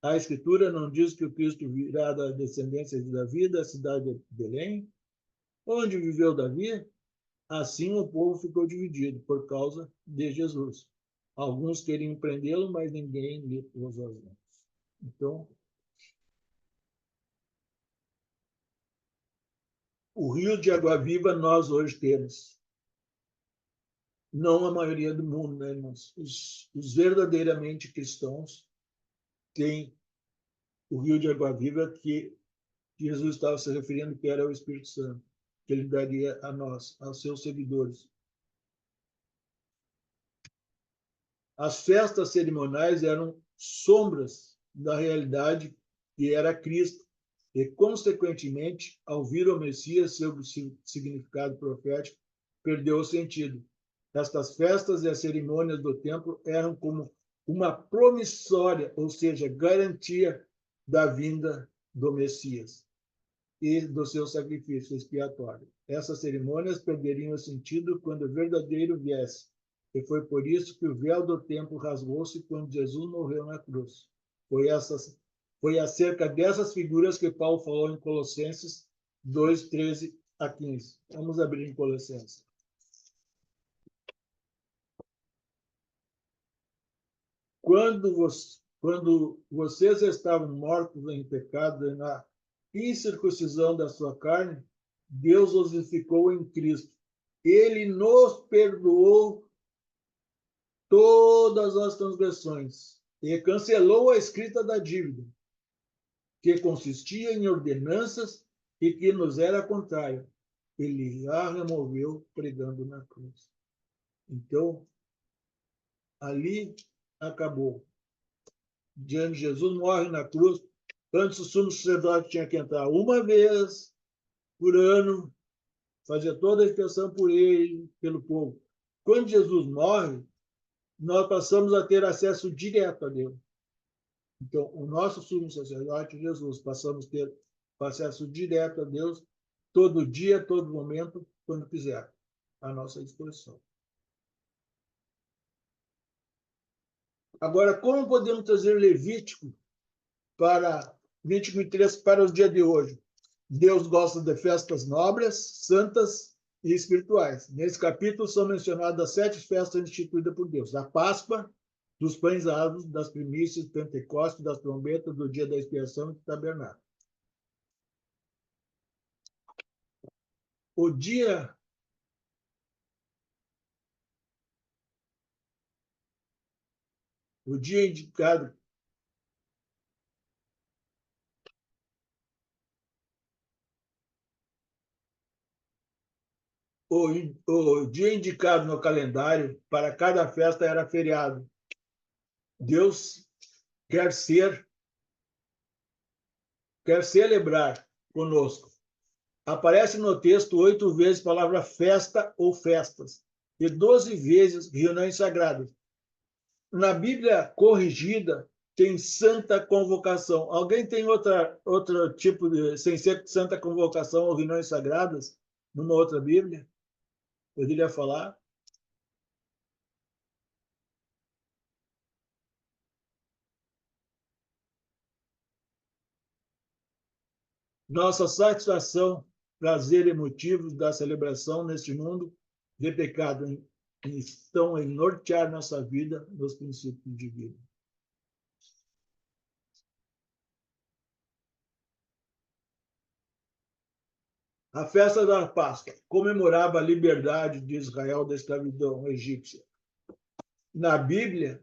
A Escritura não diz que o Cristo virá da descendência de Davi, da cidade de Belém? Onde viveu Davi? Assim o povo ficou dividido por causa de Jesus. Alguns queriam prendê-lo, mas ninguém lhe pôs as mãos. Então, o rio de água viva nós hoje temos. Não a maioria do mundo, né, irmãos? Os verdadeiramente cristãos têm o rio de água viva que Jesus estava se referindo, que era o Espírito Santo, que ele daria a nós, aos seus seguidores. As festas cerimoniais eram sombras da realidade que era Cristo, e, consequentemente, ao vir o Messias, seu significado profético perdeu o sentido. Estas festas e as cerimônias do templo eram como uma promissória, ou seja, garantia da vinda do Messias e do seu sacrifício expiatório. Essas cerimônias perderiam o sentido quando o verdadeiro viesse. E foi por isso que o véu do templo rasgou-se quando Jesus morreu na cruz. Foi acerca dessas figuras que Paulo falou em Colossenses 2, 13 a 15. Vamos abrir em Colossenses. Quando vocês estavam mortos em pecado e na incircuncisão da sua carne, Deus os vivificou em Cristo. Ele nos perdoou todas as transgressões e cancelou a escrita da dívida, que consistia em ordenanças e que nos era contrária. Ele a removeu pregando na cruz. Então, ali acabou. Diante de Jesus, morre na cruz. Antes o sumo sacerdote tinha que entrar uma vez por ano, fazer toda a expiação por ele, pelo povo. Quando Jesus morre, nós passamos a ter acesso direto a Deus. Então, o nosso sumo sacerdote, Jesus, passamos a ter acesso direto a Deus todo dia, todo momento, quando quiser, à nossa disposição. Agora, como podemos trazer Levítico para 23 para os dias de hoje? Deus gosta de festas nobres, santas e espirituais. Nesse capítulo são mencionadas as 7 festas instituídas por Deus: a Páscoa, dos pães asmos, das primícias, do Pentecostes, das trombetas, do dia da expiação e do tabernáculo. O dia indicado o dia indicado no calendário para cada festa era feriado. Deus quer celebrar conosco. Aparece no texto 8 vezes a palavra festa ou festas e 12 vezes reuniões sagradas. Na Bíblia corrigida tem santa convocação. Alguém tem outro tipo de, sem ser santa convocação ou reuniões sagradas, numa outra Bíblia? Poderia falar? Nossa satisfação, prazer e motivos da celebração neste mundo de pecado estão em nortear nossa vida nos princípios de vida. A festa da Páscoa comemorava a liberdade de Israel da escravidão egípcia. Na Bíblia,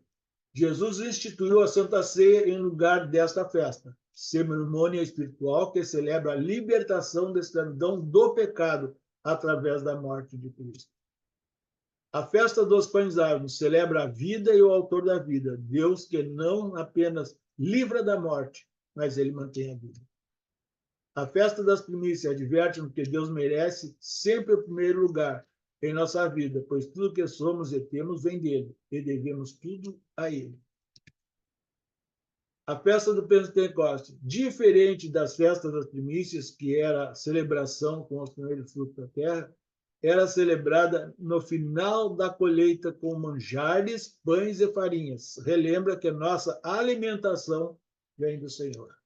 Jesus instituiu a Santa Ceia em lugar desta festa, cerimônia espiritual que celebra a libertação da escravidão do pecado através da morte de Cristo. A festa dos pães asmos celebra a vida e o autor da vida, Deus que não apenas livra da morte, mas ele mantém a vida. A festa das primícias adverte-nos que Deus merece sempre o primeiro lugar em nossa vida, pois tudo que somos e temos vem dele, e devemos tudo a ele. A festa do Pentecostes, diferente das festas das primícias, que era a celebração com os primeiros frutos da terra, era celebrada no final da colheita com manjares, pães e farinhas. Relembra que a nossa alimentação vem do Senhor.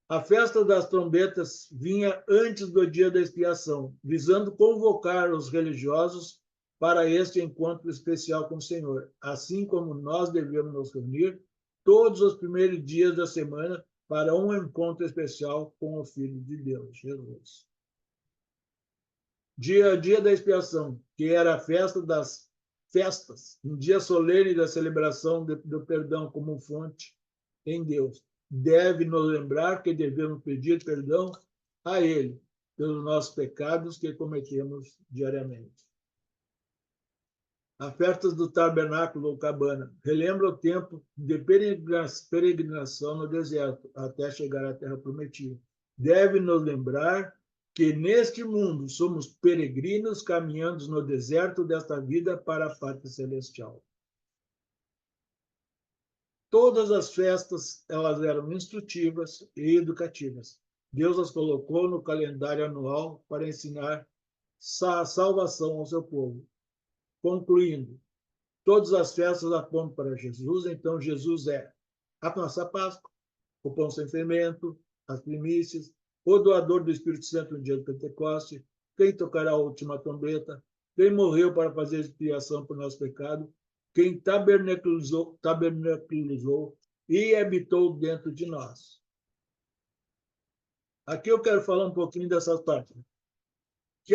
A festa das trombetas vinha antes do dia da expiação, visando convocar os religiosos para este encontro especial com o Senhor, assim como nós devemos nos reunir todos os primeiros dias da semana para um encontro especial com o Filho de Deus, Jesus. Dia da expiação, que era a festa das festas, um dia solene da celebração do perdão como fonte em Deus. Deve nos lembrar que devemos pedir perdão a Ele pelos nossos pecados que cometemos diariamente. A festa do tabernáculo ou cabana relembra o tempo de peregrinação no deserto até chegar à terra prometida. Deve nos lembrar que neste mundo somos peregrinos caminhando no deserto desta vida para a pátria celestial. Todas as festas, elas eram instrutivas e educativas. Deus as colocou no calendário anual para ensinar a salvação ao seu povo. Concluindo, todas as festas apontam para Jesus, então Jesus é a nossa Páscoa, o pão sem fermento, as primícias, o doador do Espírito Santo no dia do Pentecoste, quem tocará a última trombeta, quem morreu para fazer expiação por nosso pecado, quem tabernaculizou e habitou dentro de nós. Aqui eu quero falar um pouquinho dessas partes. Que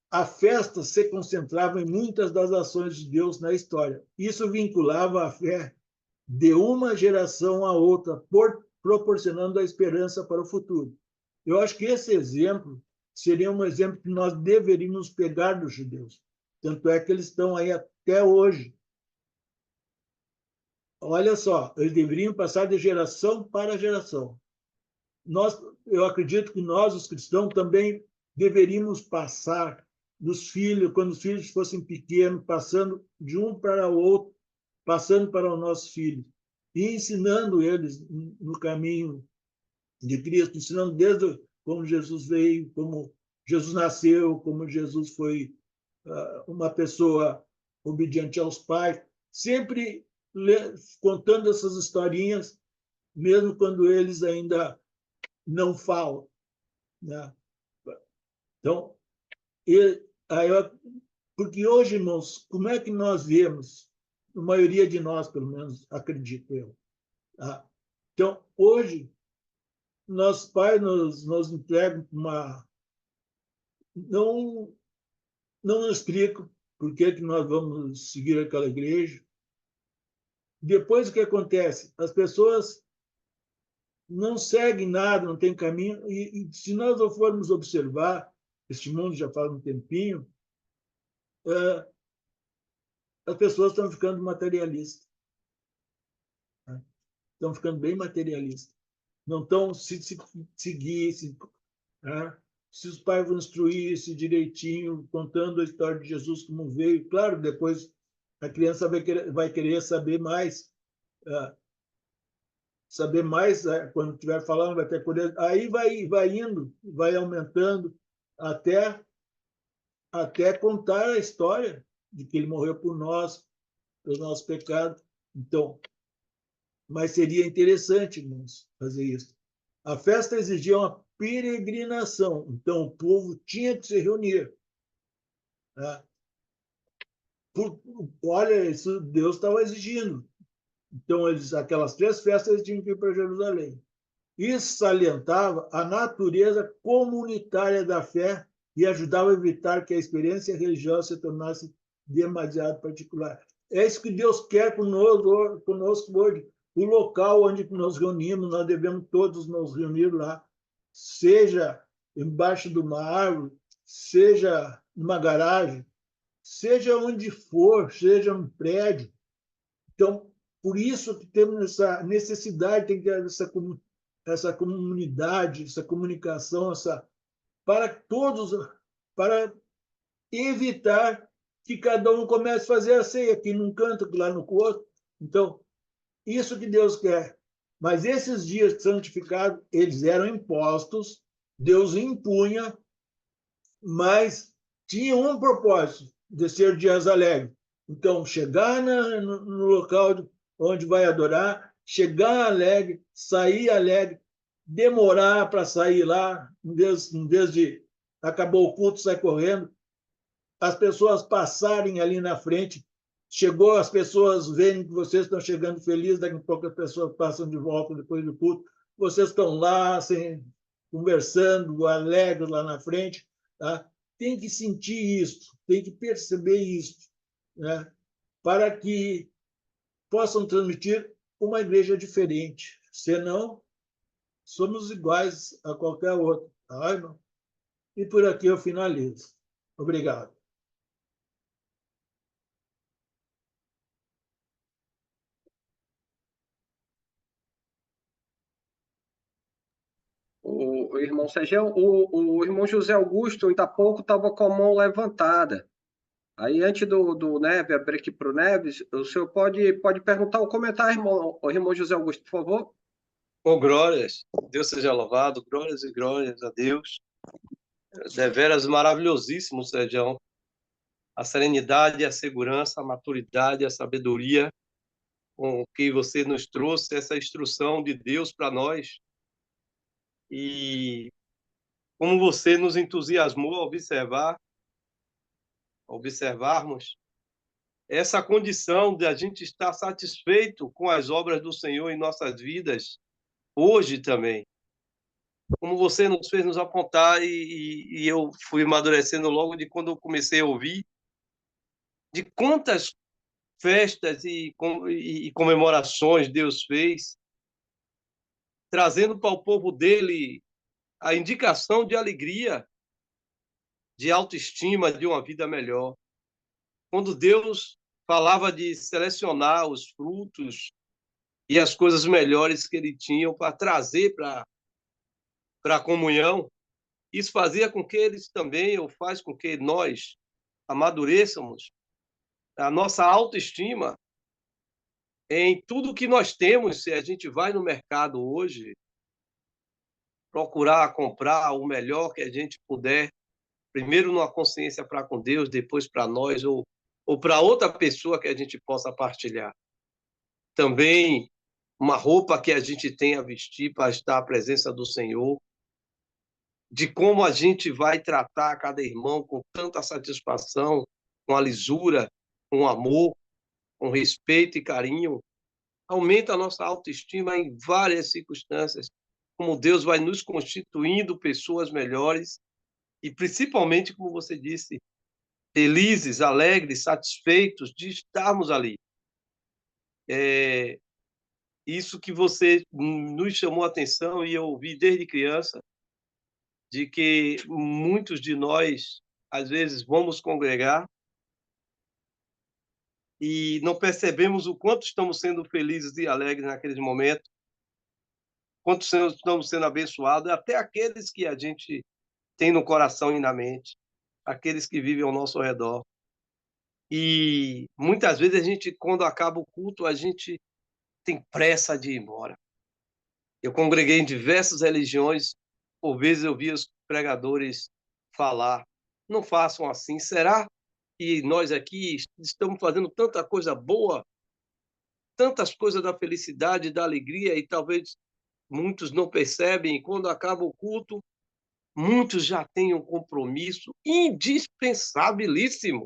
a festa se concentrava em muitas das ações de Deus na história. Isso vinculava a fé de uma geração à outra, proporcionando a esperança para o futuro. Eu acho que esse exemplo seria um exemplo que nós deveríamos pegar dos judeus. Tanto é que eles estão aí até hoje. Olha só, eles deveriam passar de geração para geração. Eu acredito que nós, os cristãos, também deveríamos passar dos filhos, quando os filhos fossem pequenos, passando de um para o outro, passando para os nossos filhos, e ensinando eles no caminho de Cristo, ensinando desde como Jesus veio, como Jesus nasceu, como Jesus foi uma pessoa obediente aos pais, sempre contando essas historinhas, mesmo quando eles ainda não falam, né? Então, porque hoje, irmãos, como é que nós vemos, a maioria de nós, pelo menos, acredito eu, tá? Então, hoje, nossos pais nos entregam uma... Não nos explicam por que nós vamos seguir aquela igreja. Depois, o que acontece? As pessoas não seguem nada, não tem caminho, e se nós não formos observar, este mundo já faz um tempinho, as pessoas estão ficando materialistas. Né? Estão ficando bem materialistas. Não estão seguir, né? Se os pais vão instruir isso direitinho, contando a história de Jesus como veio, claro, depois a criança vai querer saber mais, quando estiver falando, vai ter curiosidade. Aí vai indo, vai aumentando, até contar a história de que ele morreu por nós, pelos nossos pecados. Então, mas seria interessante, irmãos, fazer isso. A festa exigia uma peregrinação, então o povo tinha que se reunir. Né? Olha, isso Deus estava exigindo. Então, aquelas 3 festas eles tinham que ir para Jerusalém. Isso salientava a natureza comunitária da fé e ajudava a evitar que a experiência religiosa se tornasse demasiado particular. É isso que Deus quer conosco hoje. O local onde nos reunimos, nós devemos todos nos reunir lá, seja embaixo de uma árvore, seja numa garagem, seja onde for, seja um prédio. Então, por isso que temos essa necessidade, tem que ter essa comunidade, essa comunicação, para todos, para evitar que cada um comece a fazer a ceia, aqui num canto, lá no outro. Então, isso que Deus quer. Mas esses dias santificados, eles eram impostos, Deus impunha, mas tinha um propósito, de ser dias alegres. Então, chegar no local onde vai adorar, chegar alegre, sair alegre, demorar para sair lá, em vez de acabou o culto, sai correndo, as pessoas passarem ali na frente, chegou, as pessoas verem que vocês estão chegando felizes, daqui a pouco as pessoas passam de volta depois do culto, vocês estão lá, assim, conversando, alegres lá na frente, tá? Tem que sentir isso, tem que perceber isso, né? Para que possam transmitir uma igreja diferente. Senão, somos iguais a qualquer outro. Tá, irmão? E por aqui eu finalizo. Obrigado. O irmão Sergião, o irmão José Augusto, ainda há pouco estava com a mão levantada. Aí, antes do Neves, abrir aqui para o Neves, o senhor pode perguntar ou comentar, irmão José Augusto, por favor? Oh, glórias, Deus seja louvado, glórias e glórias a Deus. Deveras maravilhosíssimo, Sérgio. A serenidade, a segurança, a maturidade, a sabedoria com que você nos trouxe, essa instrução de Deus para nós. E como você nos entusiasmou a observarmos essa condição de a gente estar satisfeito com as obras do Senhor em nossas vidas, hoje também. Como você nos fez nos apontar, e eu fui amadurecendo logo de quando eu comecei a ouvir, de quantas festas e comemorações Deus fez, trazendo para o povo dele a indicação de alegria, de autoestima, de uma vida melhor. Quando Deus falava de selecionar os frutos e as coisas melhores que ele tinha para trazer para a comunhão, isso fazia com que eles também, ou faz com que nós amadureçamos a nossa autoestima em tudo que nós temos. Se a gente vai no mercado hoje, procurar comprar o melhor que a gente puder, primeiro numa consciência para com Deus, depois para nós, ou para outra pessoa que a gente possa partilhar. Também uma roupa que a gente tem a vestir para estar à presença do Senhor, de como a gente vai tratar cada irmão com tanta satisfação, com a lisura, com amor, com respeito e carinho, aumenta a nossa autoestima em várias circunstâncias, como Deus vai nos constituindo pessoas melhores e, principalmente, como você disse, felizes, alegres, satisfeitos de estarmos ali. Isso que você nos chamou a atenção, e eu ouvi desde criança, de que muitos de nós, às vezes, vamos congregar e não percebemos o quanto estamos sendo felizes e alegres naquele momento, quanto estamos sendo abençoados, até aqueles que a gente tem no coração e na mente, aqueles que vivem ao nosso redor. E muitas vezes a gente, quando acaba o culto, a gente tem pressa de ir embora. Eu congreguei em diversas religiões, por vezes eu via os pregadores falar, não façam assim. Será que nós aqui estamos fazendo tanta coisa boa, tantas coisas da felicidade, da alegria, e talvez muitos não percebem, e quando acaba o culto, muitos já têm um compromisso indispensabilíssimo.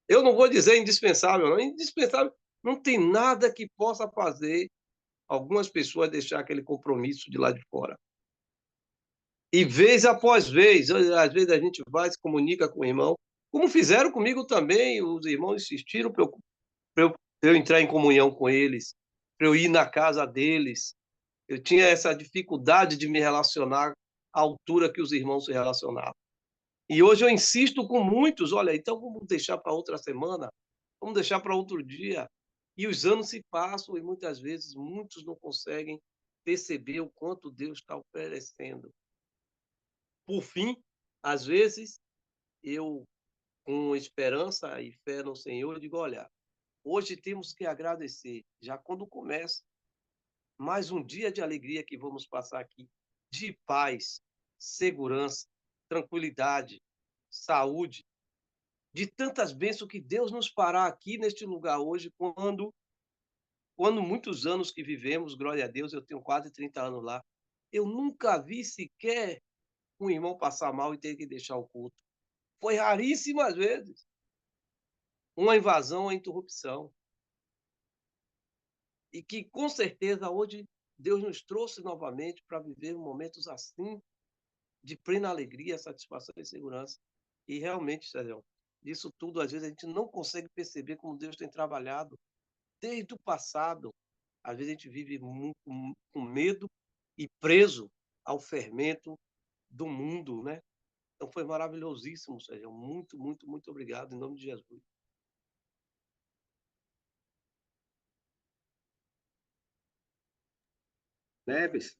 Eu não vou dizer indispensável, não. Indispensável, não tem nada que possa fazer algumas pessoas deixar aquele compromisso de lá de fora. E vez após vez, às vezes a gente vai, se comunica com o irmão, como fizeram comigo também, os irmãos insistiram para eu entrar em comunhão com eles, para eu ir na casa deles. Eu tinha essa dificuldade de me relacionar à altura que os irmãos se relacionavam. E hoje eu insisto com muitos, olha, então vamos deixar para outra semana, vamos deixar para outro dia. E os anos se passam e muitas vezes muitos não conseguem perceber o quanto Deus está oferecendo. Por fim, às vezes, eu, com esperança e fé no Senhor, digo, olha, hoje temos que agradecer, já quando começa, mais um dia de alegria que vamos passar aqui, de paz, segurança, tranquilidade, saúde, de tantas bênçãos que Deus nos fará aqui neste lugar hoje, quando muitos anos que vivemos, glória a Deus, eu tenho quase 30 anos lá, eu nunca vi sequer um irmão passar mal e ter que deixar o culto. Foi raríssimas vezes. Uma invasão, uma interrupção. E que, com certeza, hoje Deus nos trouxe novamente para viver momentos assim, de plena alegria, satisfação e segurança. E realmente, Sérgio, isso tudo, às vezes, a gente não consegue perceber como Deus tem trabalhado desde o passado. Às vezes a gente vive muito com medo e preso ao fermento do mundo, né? Então foi maravilhosíssimo, Sérgio. Muito, muito, muito obrigado, em nome de Jesus. Neves?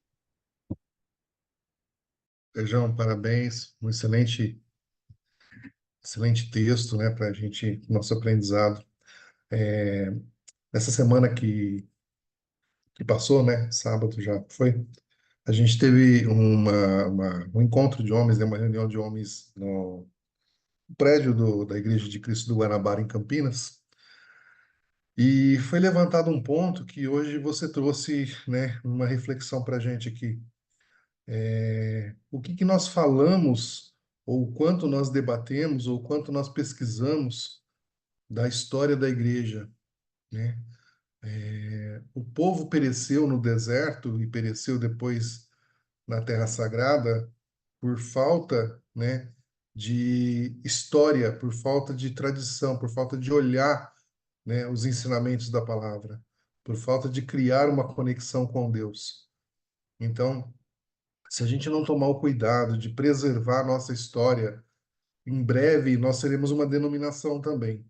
Feijão, parabéns. Um excelente, excelente texto, né, para a gente, nosso aprendizado. Essa semana que passou, né, sábado já foi, a gente teve um encontro de homens, né, uma reunião de homens no prédio da Igreja de Cristo do Guanabara, em Campinas, e foi levantado um ponto que hoje você trouxe, né, uma reflexão para a gente aqui. O que que nós falamos, ou o quanto nós debatemos, ou o quanto nós pesquisamos da história da igreja, né? O povo pereceu no deserto e pereceu depois na Terra Sagrada por falta, né, de história, por falta de tradição, por falta de olhar, né, os ensinamentos da palavra, por falta de criar uma conexão com Deus. Então, se a gente não tomar o cuidado de preservar a nossa história, em breve nós seremos uma denominação também,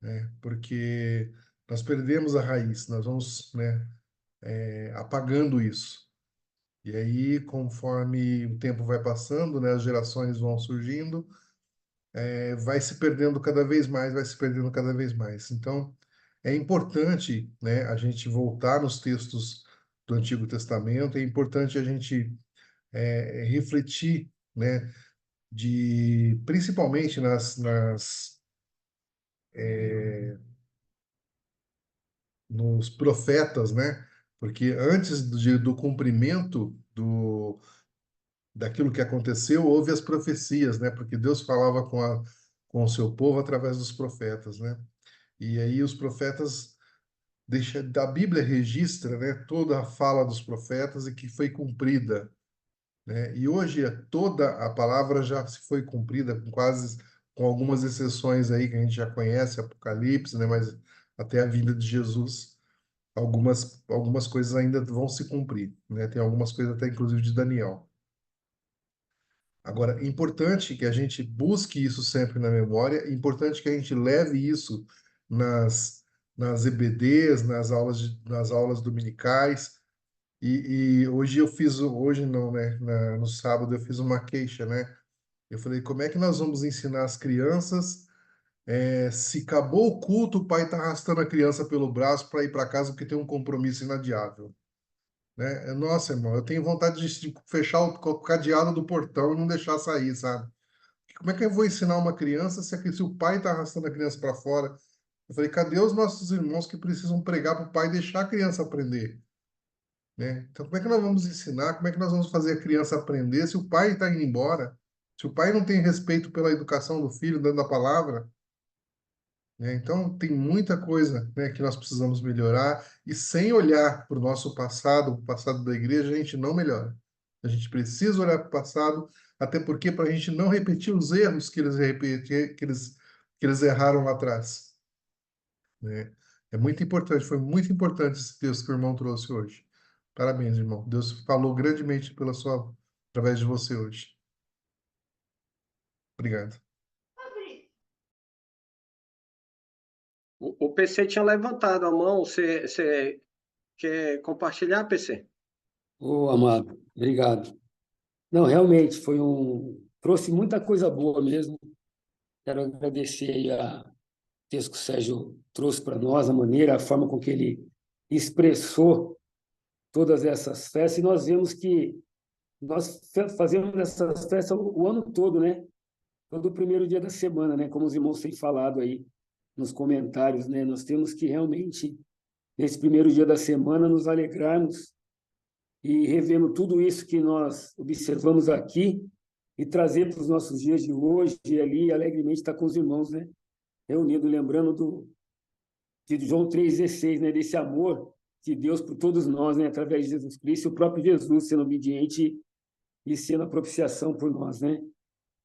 né? Porque nós perdemos a raiz, nós vamos, né, apagando isso. E aí, conforme o tempo vai passando, né, as gerações vão surgindo, vai se perdendo cada vez mais, vai se perdendo cada vez mais. Então, é importante, né, a gente voltar nos textos do Antigo Testamento, é importante a gente refletir, né, principalmente nos profetas, né? Porque antes do cumprimento daquilo que aconteceu, houve as profecias, né? Porque Deus falava com o seu povo através dos profetas, né? E aí os profetas da Bíblia registra, né, toda a fala dos profetas e que foi cumprida, né? E hoje toda a palavra já se foi cumprida, com algumas exceções aí que a gente já conhece, Apocalipse, né? Mas até a vinda de Jesus, algumas coisas ainda vão se cumprir, né? Tem algumas coisas até inclusive de Daniel. Agora, é importante que a gente busque isso sempre na memória, é importante que a gente leve isso nas nas EBDs, nas aulas dominicais. E hoje hoje não, né? No sábado eu fiz uma queixa, né? Eu falei, como é que nós vamos ensinar as crianças, se acabou o culto, o pai está arrastando a criança pelo braço para ir para casa porque tem um compromisso inadiável, né? Nossa, irmão, eu tenho vontade de fechar o cadeado do portão e não deixar sair, sabe? Como é que eu vou ensinar uma criança se o pai está arrastando a criança para fora? Eu falei, cadê os nossos irmãos que precisam pregar para o pai deixar a criança aprender? Né? Então, como é que nós vamos ensinar? Como é que nós vamos fazer a criança aprender se o pai está indo embora? Se o pai não tem respeito pela educação do filho, dando a palavra, né? Então, tem muita coisa, né, que nós precisamos melhorar e sem olhar para o nosso passado, o passado da igreja, a gente não melhora. A gente precisa olhar para o passado, até porque para a gente não repetir os erros que eles erraram lá atrás, né? É muito importante, foi muito importante esse texto que o irmão trouxe hoje. Parabéns, irmão. Deus falou grandemente através de você hoje. Obrigado. O PC tinha levantado a mão. Você quer compartilhar, PC? Ô, amado, obrigado. Não, realmente trouxe muita coisa boa mesmo. Quero agradecer aí o texto que o Sérgio trouxe para nós, a forma com que ele expressou todas essas festas. E nós vemos que nós fazemos essas festas o ano todo, né? Todo o primeiro dia da semana, né? Como os irmãos têm falado aí nos comentários, né? Nós temos que realmente, nesse primeiro dia da semana, nos alegrarmos e revendo tudo isso que nós observamos aqui e trazer para os nossos dias de hoje e ali alegremente estar com os irmãos, né? Reunidos, lembrando de João 3,16, né? Desse amor de Deus por todos nós, né? Através de Jesus Cristo, e o próprio Jesus sendo obediente e sendo a propiciação por nós, né?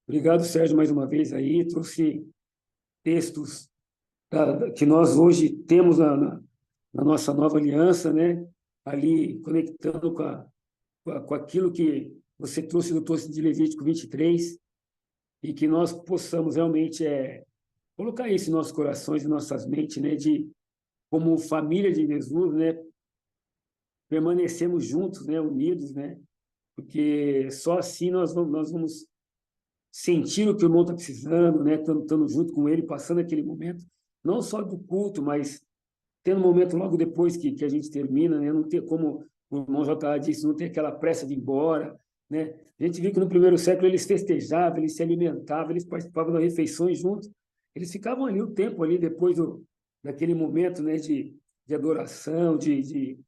Obrigado, Sérgio, mais uma vez aí, trouxe textos que nós hoje temos na nossa nova aliança, né? Ali conectando com aquilo que você trouxe do texto de Levítico 23, e que nós possamos realmente colocar isso em nossos corações e nossas mentes, né? De como família de Jesus, né? Permanecemos juntos, né? Unidos, né? Porque só assim nós vamos sentir o que o irmão está precisando, né? Estando junto com ele, passando aquele momento, não só do culto, mas tendo um momento logo depois que a gente termina, né? Não ter, como o irmão J.A. disse, não ter aquela pressa de ir embora, né? A gente viu que no primeiro século eles festejavam, eles se alimentavam, eles participavam das refeições juntos, eles ficavam ali o tempo ali depois daquele momento, né? De adoração, de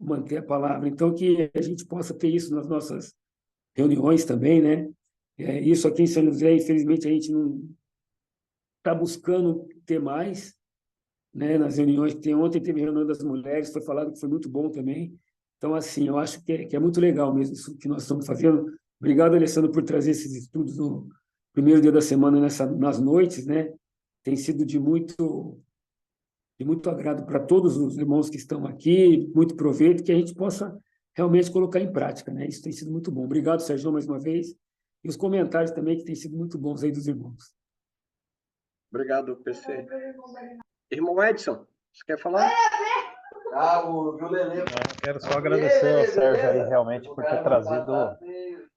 manter a palavra. Então, que a gente possa ter isso nas nossas reuniões também, né? Isso aqui em São José, infelizmente, a gente não está buscando ter mais, né? Nas reuniões que tem. Ontem teve reunião das mulheres, foi falado que foi muito bom também. Então, assim, eu acho que é muito legal mesmo isso que nós estamos fazendo. Obrigado, Alessandro, por trazer esses estudos no primeiro dia da semana, nas noites, né? Tem sido de muito agrado para todos os irmãos que estão aqui, muito proveito, que a gente possa realmente colocar em prática, né? Isso tem sido muito bom. Obrigado, Sérgio, mais uma vez. E os comentários também, que têm sido muito bons aí dos irmãos. Obrigado, PC. Irmão Edson, você quer falar? Quero só agradecer ao Sérgio aí realmente por ter trazido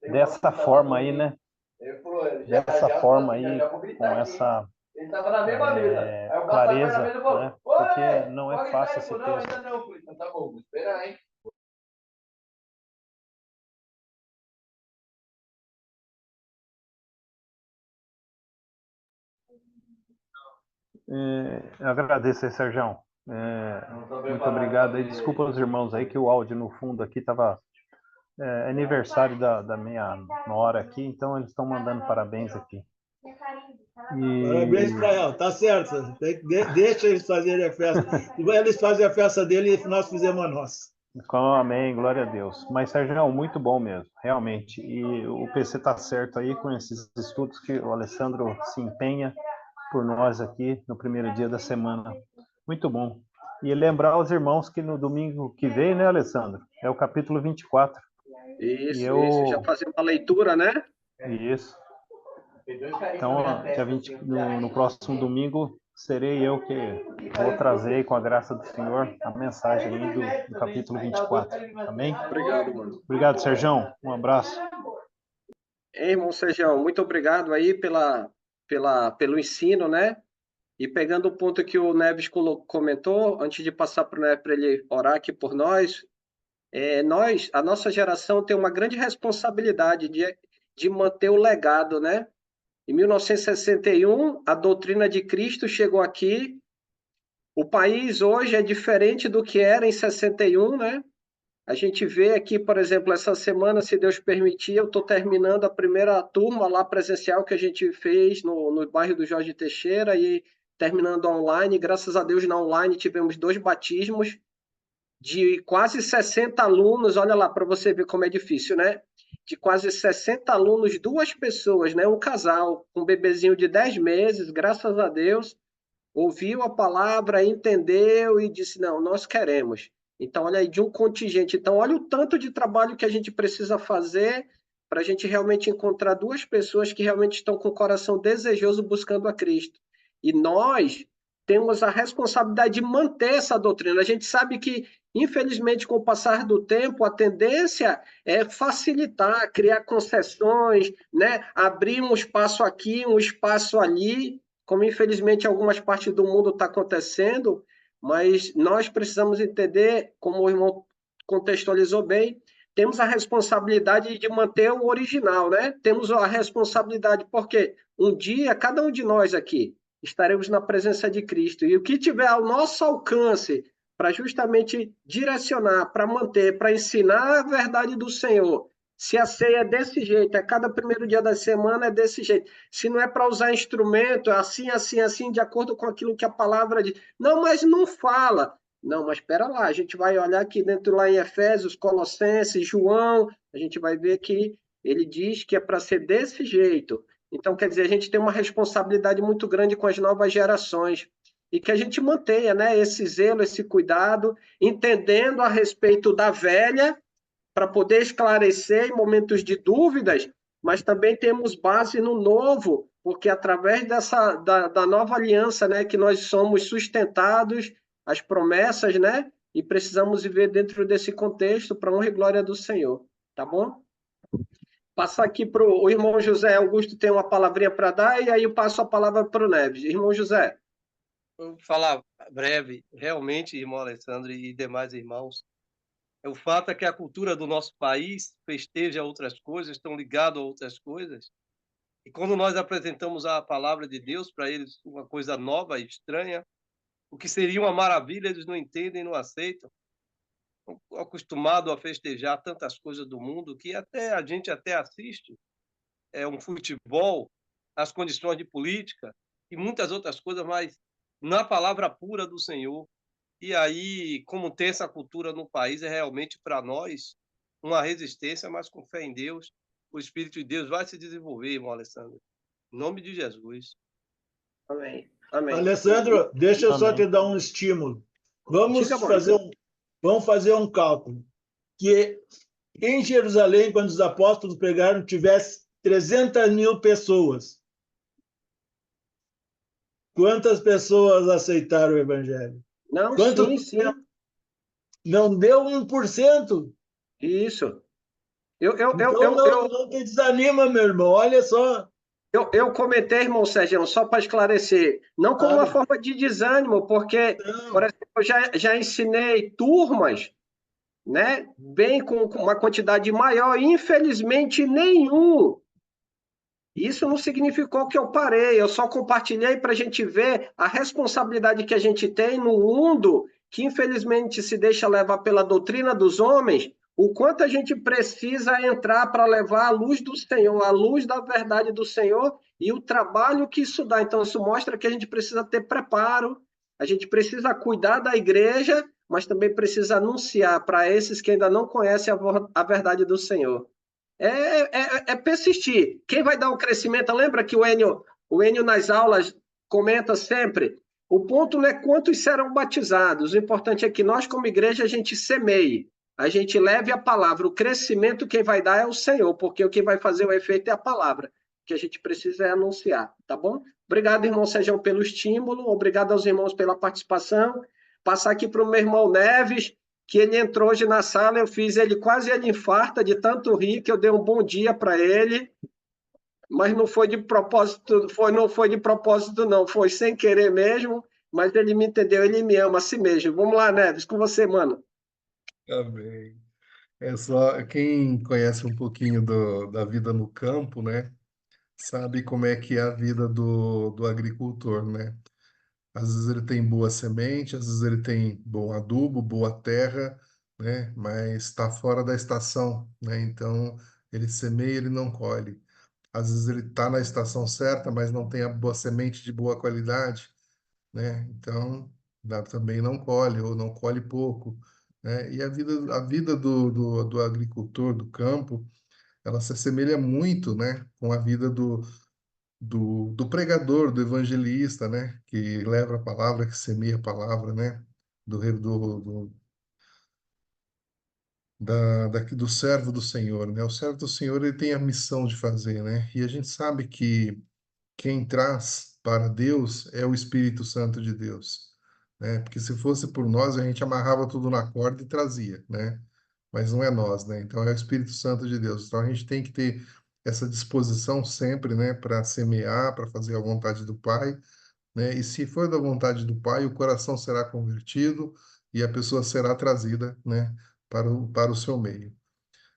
dessa forma aí, né? Dessa forma aí, com essa clareza, né? Porque não é fácil esse texto. Agradeço aí, Sérgio. Muito obrigado aí. Desculpa os irmãos aí que o áudio no fundo aqui estava aniversário da minha nora aqui, então eles estão mandando parabéns aqui. Parabéns para ela, tá certo. Deixa eles fazerem a festa. Eles fazem a festa dele e nós fizemos a nossa. Amém, glória a Deus. Mas, Sérgio, muito bom mesmo, realmente. E o PC está certo aí com esses estudos que o Alessandro se empenha por nós aqui no primeiro dia da semana. Muito bom. E lembrar aos irmãos que no domingo que vem, né, Alessandro? É o capítulo 24. Isso, já fazer uma leitura, né? Isso. Então, dia 20, no próximo domingo, serei eu que vou trazer, com a graça do Senhor, a mensagem aí do capítulo 24. Amém? Obrigado, mano. Obrigado, Sérgio. Um abraço. Irmão Sérgio, muito obrigado aí pelo ensino, né? E pegando o ponto que o Neves comentou, antes de passar para o Neves para ele orar aqui por nós, a nossa geração tem uma grande responsabilidade de manter o legado, né? Em 1961, a doutrina de Cristo chegou aqui. O país hoje é diferente do que era em 61, né? A gente vê aqui, por exemplo, essa semana, se Deus permitir, eu estou terminando a primeira turma lá presencial que a gente fez no bairro do Jorge Teixeira e terminando online. Graças a Deus, na online tivemos 2 batismos de quase 60 alunos. Olha lá, para você ver como é difícil, né? De quase 60 alunos, 2 pessoas, né? Um casal, um bebezinho de 10 meses, graças a Deus, ouviu a palavra, entendeu e disse, não, nós queremos. Então, olha aí, de um contingente. Então, olha o tanto de trabalho que a gente precisa fazer para a gente realmente encontrar 2 pessoas que realmente estão com o coração desejoso buscando a Cristo. E nós temos a responsabilidade de manter essa doutrina. A gente sabe que, infelizmente, com o passar do tempo, a tendência é facilitar, criar concessões, né? Abrir um espaço aqui, um espaço ali, como infelizmente algumas partes do mundo está acontecendo, mas nós precisamos entender, como o irmão contextualizou bem, temos a responsabilidade de manter o original, né? Temos a responsabilidade, porque um dia, cada um de nós aqui, estaremos na presença de Cristo, e o que tiver ao nosso alcance para justamente direcionar, para manter, para ensinar a verdade do Senhor. Se a ceia é desse jeito, é cada primeiro dia da semana é desse jeito. Se não é para usar instrumento, é assim, assim, assim, de acordo com aquilo que a palavra diz. Não, mas não fala. Não, mas espera lá, a gente vai olhar aqui dentro lá em Efésios, Colossenses, João, a gente vai ver que ele diz que é para ser desse jeito. Então, quer dizer, a gente tem uma responsabilidade muito grande com as novas gerações e que a gente mantenha, né, esse zelo, esse cuidado, entendendo a respeito da velha, para poder esclarecer em momentos de dúvidas, mas também temos base no novo, porque através da nova aliança, né, que nós somos sustentados, as promessas, né, e precisamos viver dentro desse contexto para honra e glória do Senhor, tá bom? Passar aqui para o irmão José Augusto, tem uma palavrinha para dar, e aí eu passo a palavra para o Neves. Irmão José. Vou falar breve, realmente, irmão Alessandro e demais irmãos. O fato é que a cultura do nosso país festeja outras coisas, estão ligados a outras coisas. E quando nós apresentamos a palavra de Deus para eles, uma coisa nova, estranha, o que seria uma maravilha, eles não entendem, não aceitam. Estão acostumados a festejar tantas coisas do mundo que até a gente até assiste um futebol, as condições de política e muitas outras coisas, mas na palavra pura do Senhor. E aí, como ter essa cultura no país é realmente para nós uma resistência, mas com fé em Deus, o Espírito de Deus vai se desenvolver, irmão Alessandro. Em nome de Jesus. Amém. Amém. Alessandro, deixa eu só Amém. te dar um estímulo. Diga, Vamos fazer um cálculo. Que em Jerusalém, quando os apóstolos pregaram, tivesse 300.000 pessoas. Quantas pessoas aceitaram o evangelho? Não, Quanto sim. não deu 1%? Isso. Então não te desanima, meu irmão. Olha só. Eu comentei, irmão Sérgio, só para esclarecer, não como uma forma de desânimo, porque, por exemplo, eu já ensinei turmas, né, bem com uma quantidade maior, e infelizmente nenhum. Isso não significou que eu parei, eu só compartilhei para a gente ver a responsabilidade que a gente tem no mundo que infelizmente se deixa levar pela doutrina dos homens, o quanto a gente precisa entrar para levar a luz do Senhor, a luz da verdade do Senhor e o trabalho que isso dá. Então, isso mostra que a gente precisa ter preparo, a gente precisa cuidar da igreja, mas também precisa anunciar para esses que ainda não conhecem a verdade do Senhor. É persistir. Quem vai dar o crescimento? Lembra que o Enio nas aulas comenta sempre, o ponto não é quantos serão batizados, o importante é que nós, como igreja, a gente semeie, a gente leve a palavra. O crescimento quem vai dar é o Senhor, porque o que vai fazer o efeito é a palavra. O que a gente precisa é anunciar, tá bom? Obrigado, irmão Sérgio, pelo estímulo, obrigado aos irmãos pela participação. Passar aqui para o meu irmão Neves, que ele entrou hoje na sala, eu fiz ele quase ele infarta de tanto rir, que eu dei um bom dia para ele, mas não foi de propósito, não foi de propósito não, foi sem querer mesmo, mas ele me entendeu, ele me ama assim mesmo. Vamos lá, Neves, com você, mano. Amém. É só quem conhece um pouquinho da vida no campo, né? Sabe como é que é a vida do agricultor, né? Às vezes ele tem boa semente, às vezes ele tem bom adubo, boa terra, né? Mas está fora da estação, né? Então ele semeia, ele não colhe. Às vezes ele está na estação certa, mas não tem a boa semente de boa qualidade, né? Então também não colhe ou não colhe pouco, né? E a vida do agricultor do campo, ela se assemelha muito, né, com a vida do pregador, do evangelista, né? Que leva a palavra, que semeia a palavra, né? Do servo do Senhor, né? O servo do Senhor, ele tem a missão de fazer, né? E a gente sabe que quem traz para Deus é o Espírito Santo de Deus, né? Porque se fosse por nós, a gente amarrava tudo na corda e trazia, né? Mas não é nós, né? Então é o Espírito Santo de Deus. Então a gente tem que ter essa disposição sempre, né, para semear, para fazer a vontade do Pai, né? E se for da vontade do Pai, o coração será convertido e a pessoa será trazida, né, para o seu meio.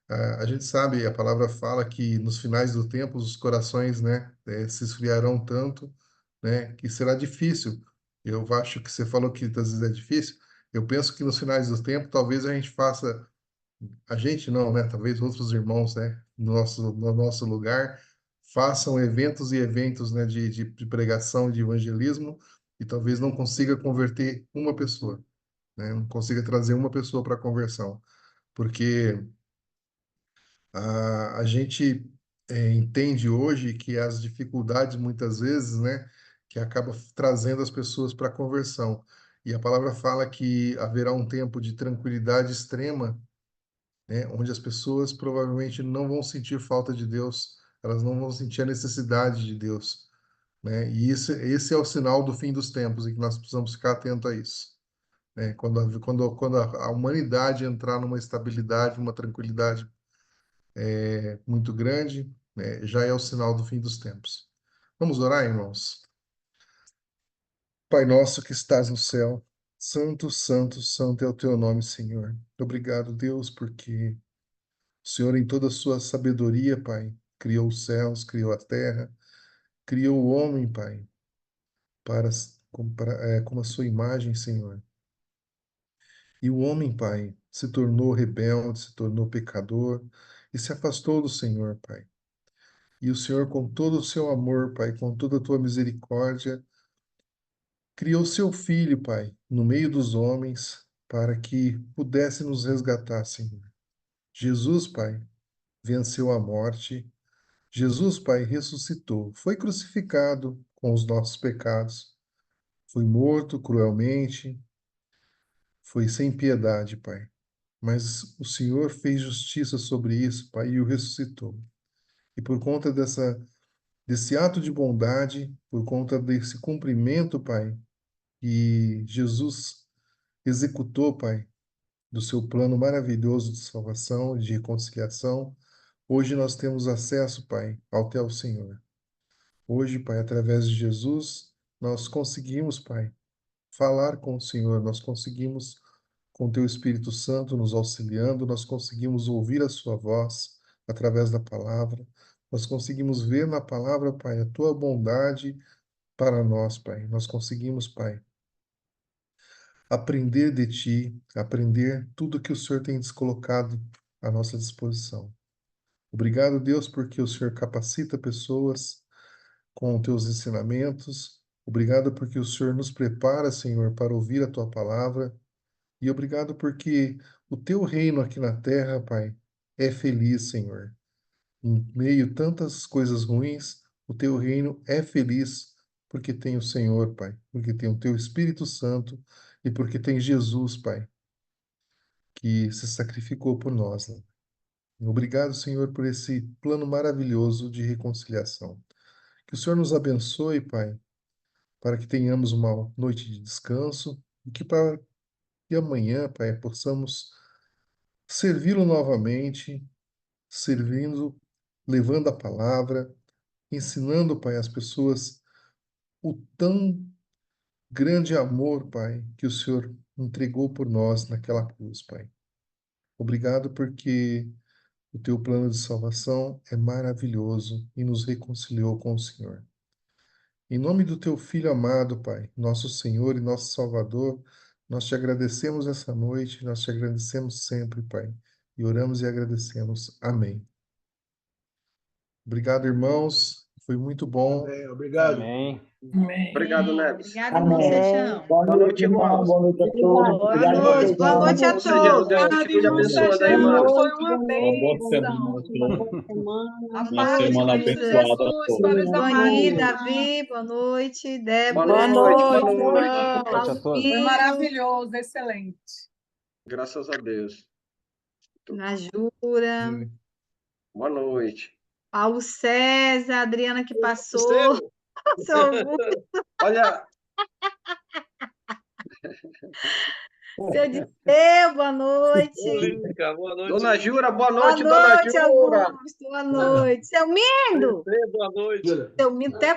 A gente sabe, a palavra fala que nos finais do tempo os corações, né, se esfriarão tanto, né, que será difícil. Eu acho que você falou que às vezes é difícil. Eu penso que nos finais do tempo, talvez a gente faça, a gente não, né? Talvez outros irmãos, né? No nosso lugar, façam eventos e eventos, né? De pregação, de evangelismo, e talvez não consiga converter uma pessoa, né? Não consiga trazer uma pessoa para a conversão, porque a gente entende hoje que as dificuldades, muitas vezes, né, que acaba trazendo as pessoas para a conversão. E a palavra fala que haverá um tempo de tranquilidade extrema, né, onde as pessoas provavelmente não vão sentir falta de Deus, elas não vão sentir a necessidade de Deus, né? E esse é o sinal do fim dos tempos, e que nós precisamos ficar atentos a isso, né? Quando a humanidade entrar numa estabilidade, numa tranquilidade muito grande, né, já é o sinal do fim dos tempos. Vamos orar, irmãos? Pai nosso que estás no céu, santo, santo, santo é o teu nome, Senhor. Obrigado, Deus, porque o Senhor, em toda a sua sabedoria, Pai, criou os céus, criou a terra, criou o homem, Pai, como a sua imagem, Senhor. E o homem, Pai, se tornou rebelde, se tornou pecador e se afastou do Senhor, Pai. E o Senhor, com todo o seu amor, Pai, com toda a tua misericórdia, criou seu Filho, Pai, no meio dos homens, para que pudesse nos resgatar, Senhor. Jesus, Pai, venceu a morte. Jesus, Pai, ressuscitou. Foi crucificado com os nossos pecados. Foi morto cruelmente. Foi sem piedade, Pai. Mas o Senhor fez justiça sobre isso, Pai, e o ressuscitou. E por conta desse ato de bondade, por conta desse cumprimento, Pai, que Jesus executou, Pai, do seu plano maravilhoso de salvação, de reconciliação, hoje nós temos acesso, Pai, ao teu Senhor. Hoje, Pai, através de Jesus, nós conseguimos, Pai, falar com o Senhor, nós conseguimos, com teu Espírito Santo nos auxiliando, nós conseguimos ouvir a sua voz através da palavra, nós conseguimos ver na palavra, Pai, a tua bondade para nós, Pai. Nós conseguimos, Pai, aprender de Ti, aprender tudo que o Senhor tem colocado à nossa disposição. Obrigado, Deus, porque o Senhor capacita pessoas com os Teus ensinamentos. Obrigado porque o Senhor nos prepara, Senhor, para ouvir a Tua palavra. E obrigado porque o Teu reino aqui na terra, Pai, é feliz, Senhor. Em meio a tantas coisas ruins, o Teu reino é feliz porque tem o Senhor, Pai, porque tem o Teu Espírito Santo e porque tem Jesus, Pai, que se sacrificou por nós, né? Obrigado, Senhor, por esse plano maravilhoso de reconciliação. Que o Senhor nos abençoe, Pai, para que tenhamos uma noite de descanso e que para que amanhã, Pai, possamos servi-lo novamente, servindo, levando a palavra, ensinando, Pai, as pessoas o tão grande amor, Pai, que o Senhor entregou por nós naquela cruz, Pai. Obrigado porque o teu plano de salvação é maravilhoso e nos reconciliou com o Senhor. Em nome do teu Filho amado, Pai, nosso Senhor e nosso Salvador, nós te agradecemos essa noite, nós te agradecemos sempre, Pai, e oramos e agradecemos. Amém. Obrigado, irmãos. Foi muito bom. Obrigado. Amém. Obrigado, Neves. Obrigada, irmão Sérgio. Boa noite, irmãos. Boa noite a todos. Boa Obrigado noite, boa noite a Ou seja, todos. Deus te abençoe daí, mano. Foi uma Uma boa semana. bênção. A Uma paz de semana Cristo abençoada a Jesus, todos. Paris da Boni, Maria. Davi, boa noite. Boa Débora, noite, boa noite. Boa noite a todos. Foi maravilhoso, excelente. Graças a Deus. Najura, Boa noite. Paulo César, Adriana que passou. Seu, Seu Augusto, Olha, seu Disseu, boa noite. Olímpica, boa noite. Dona Jura, boa Boa noite, Dona noite, Jura. Augusto. Boa noite. Seu Mindo. Boa noite. Seu Mindo até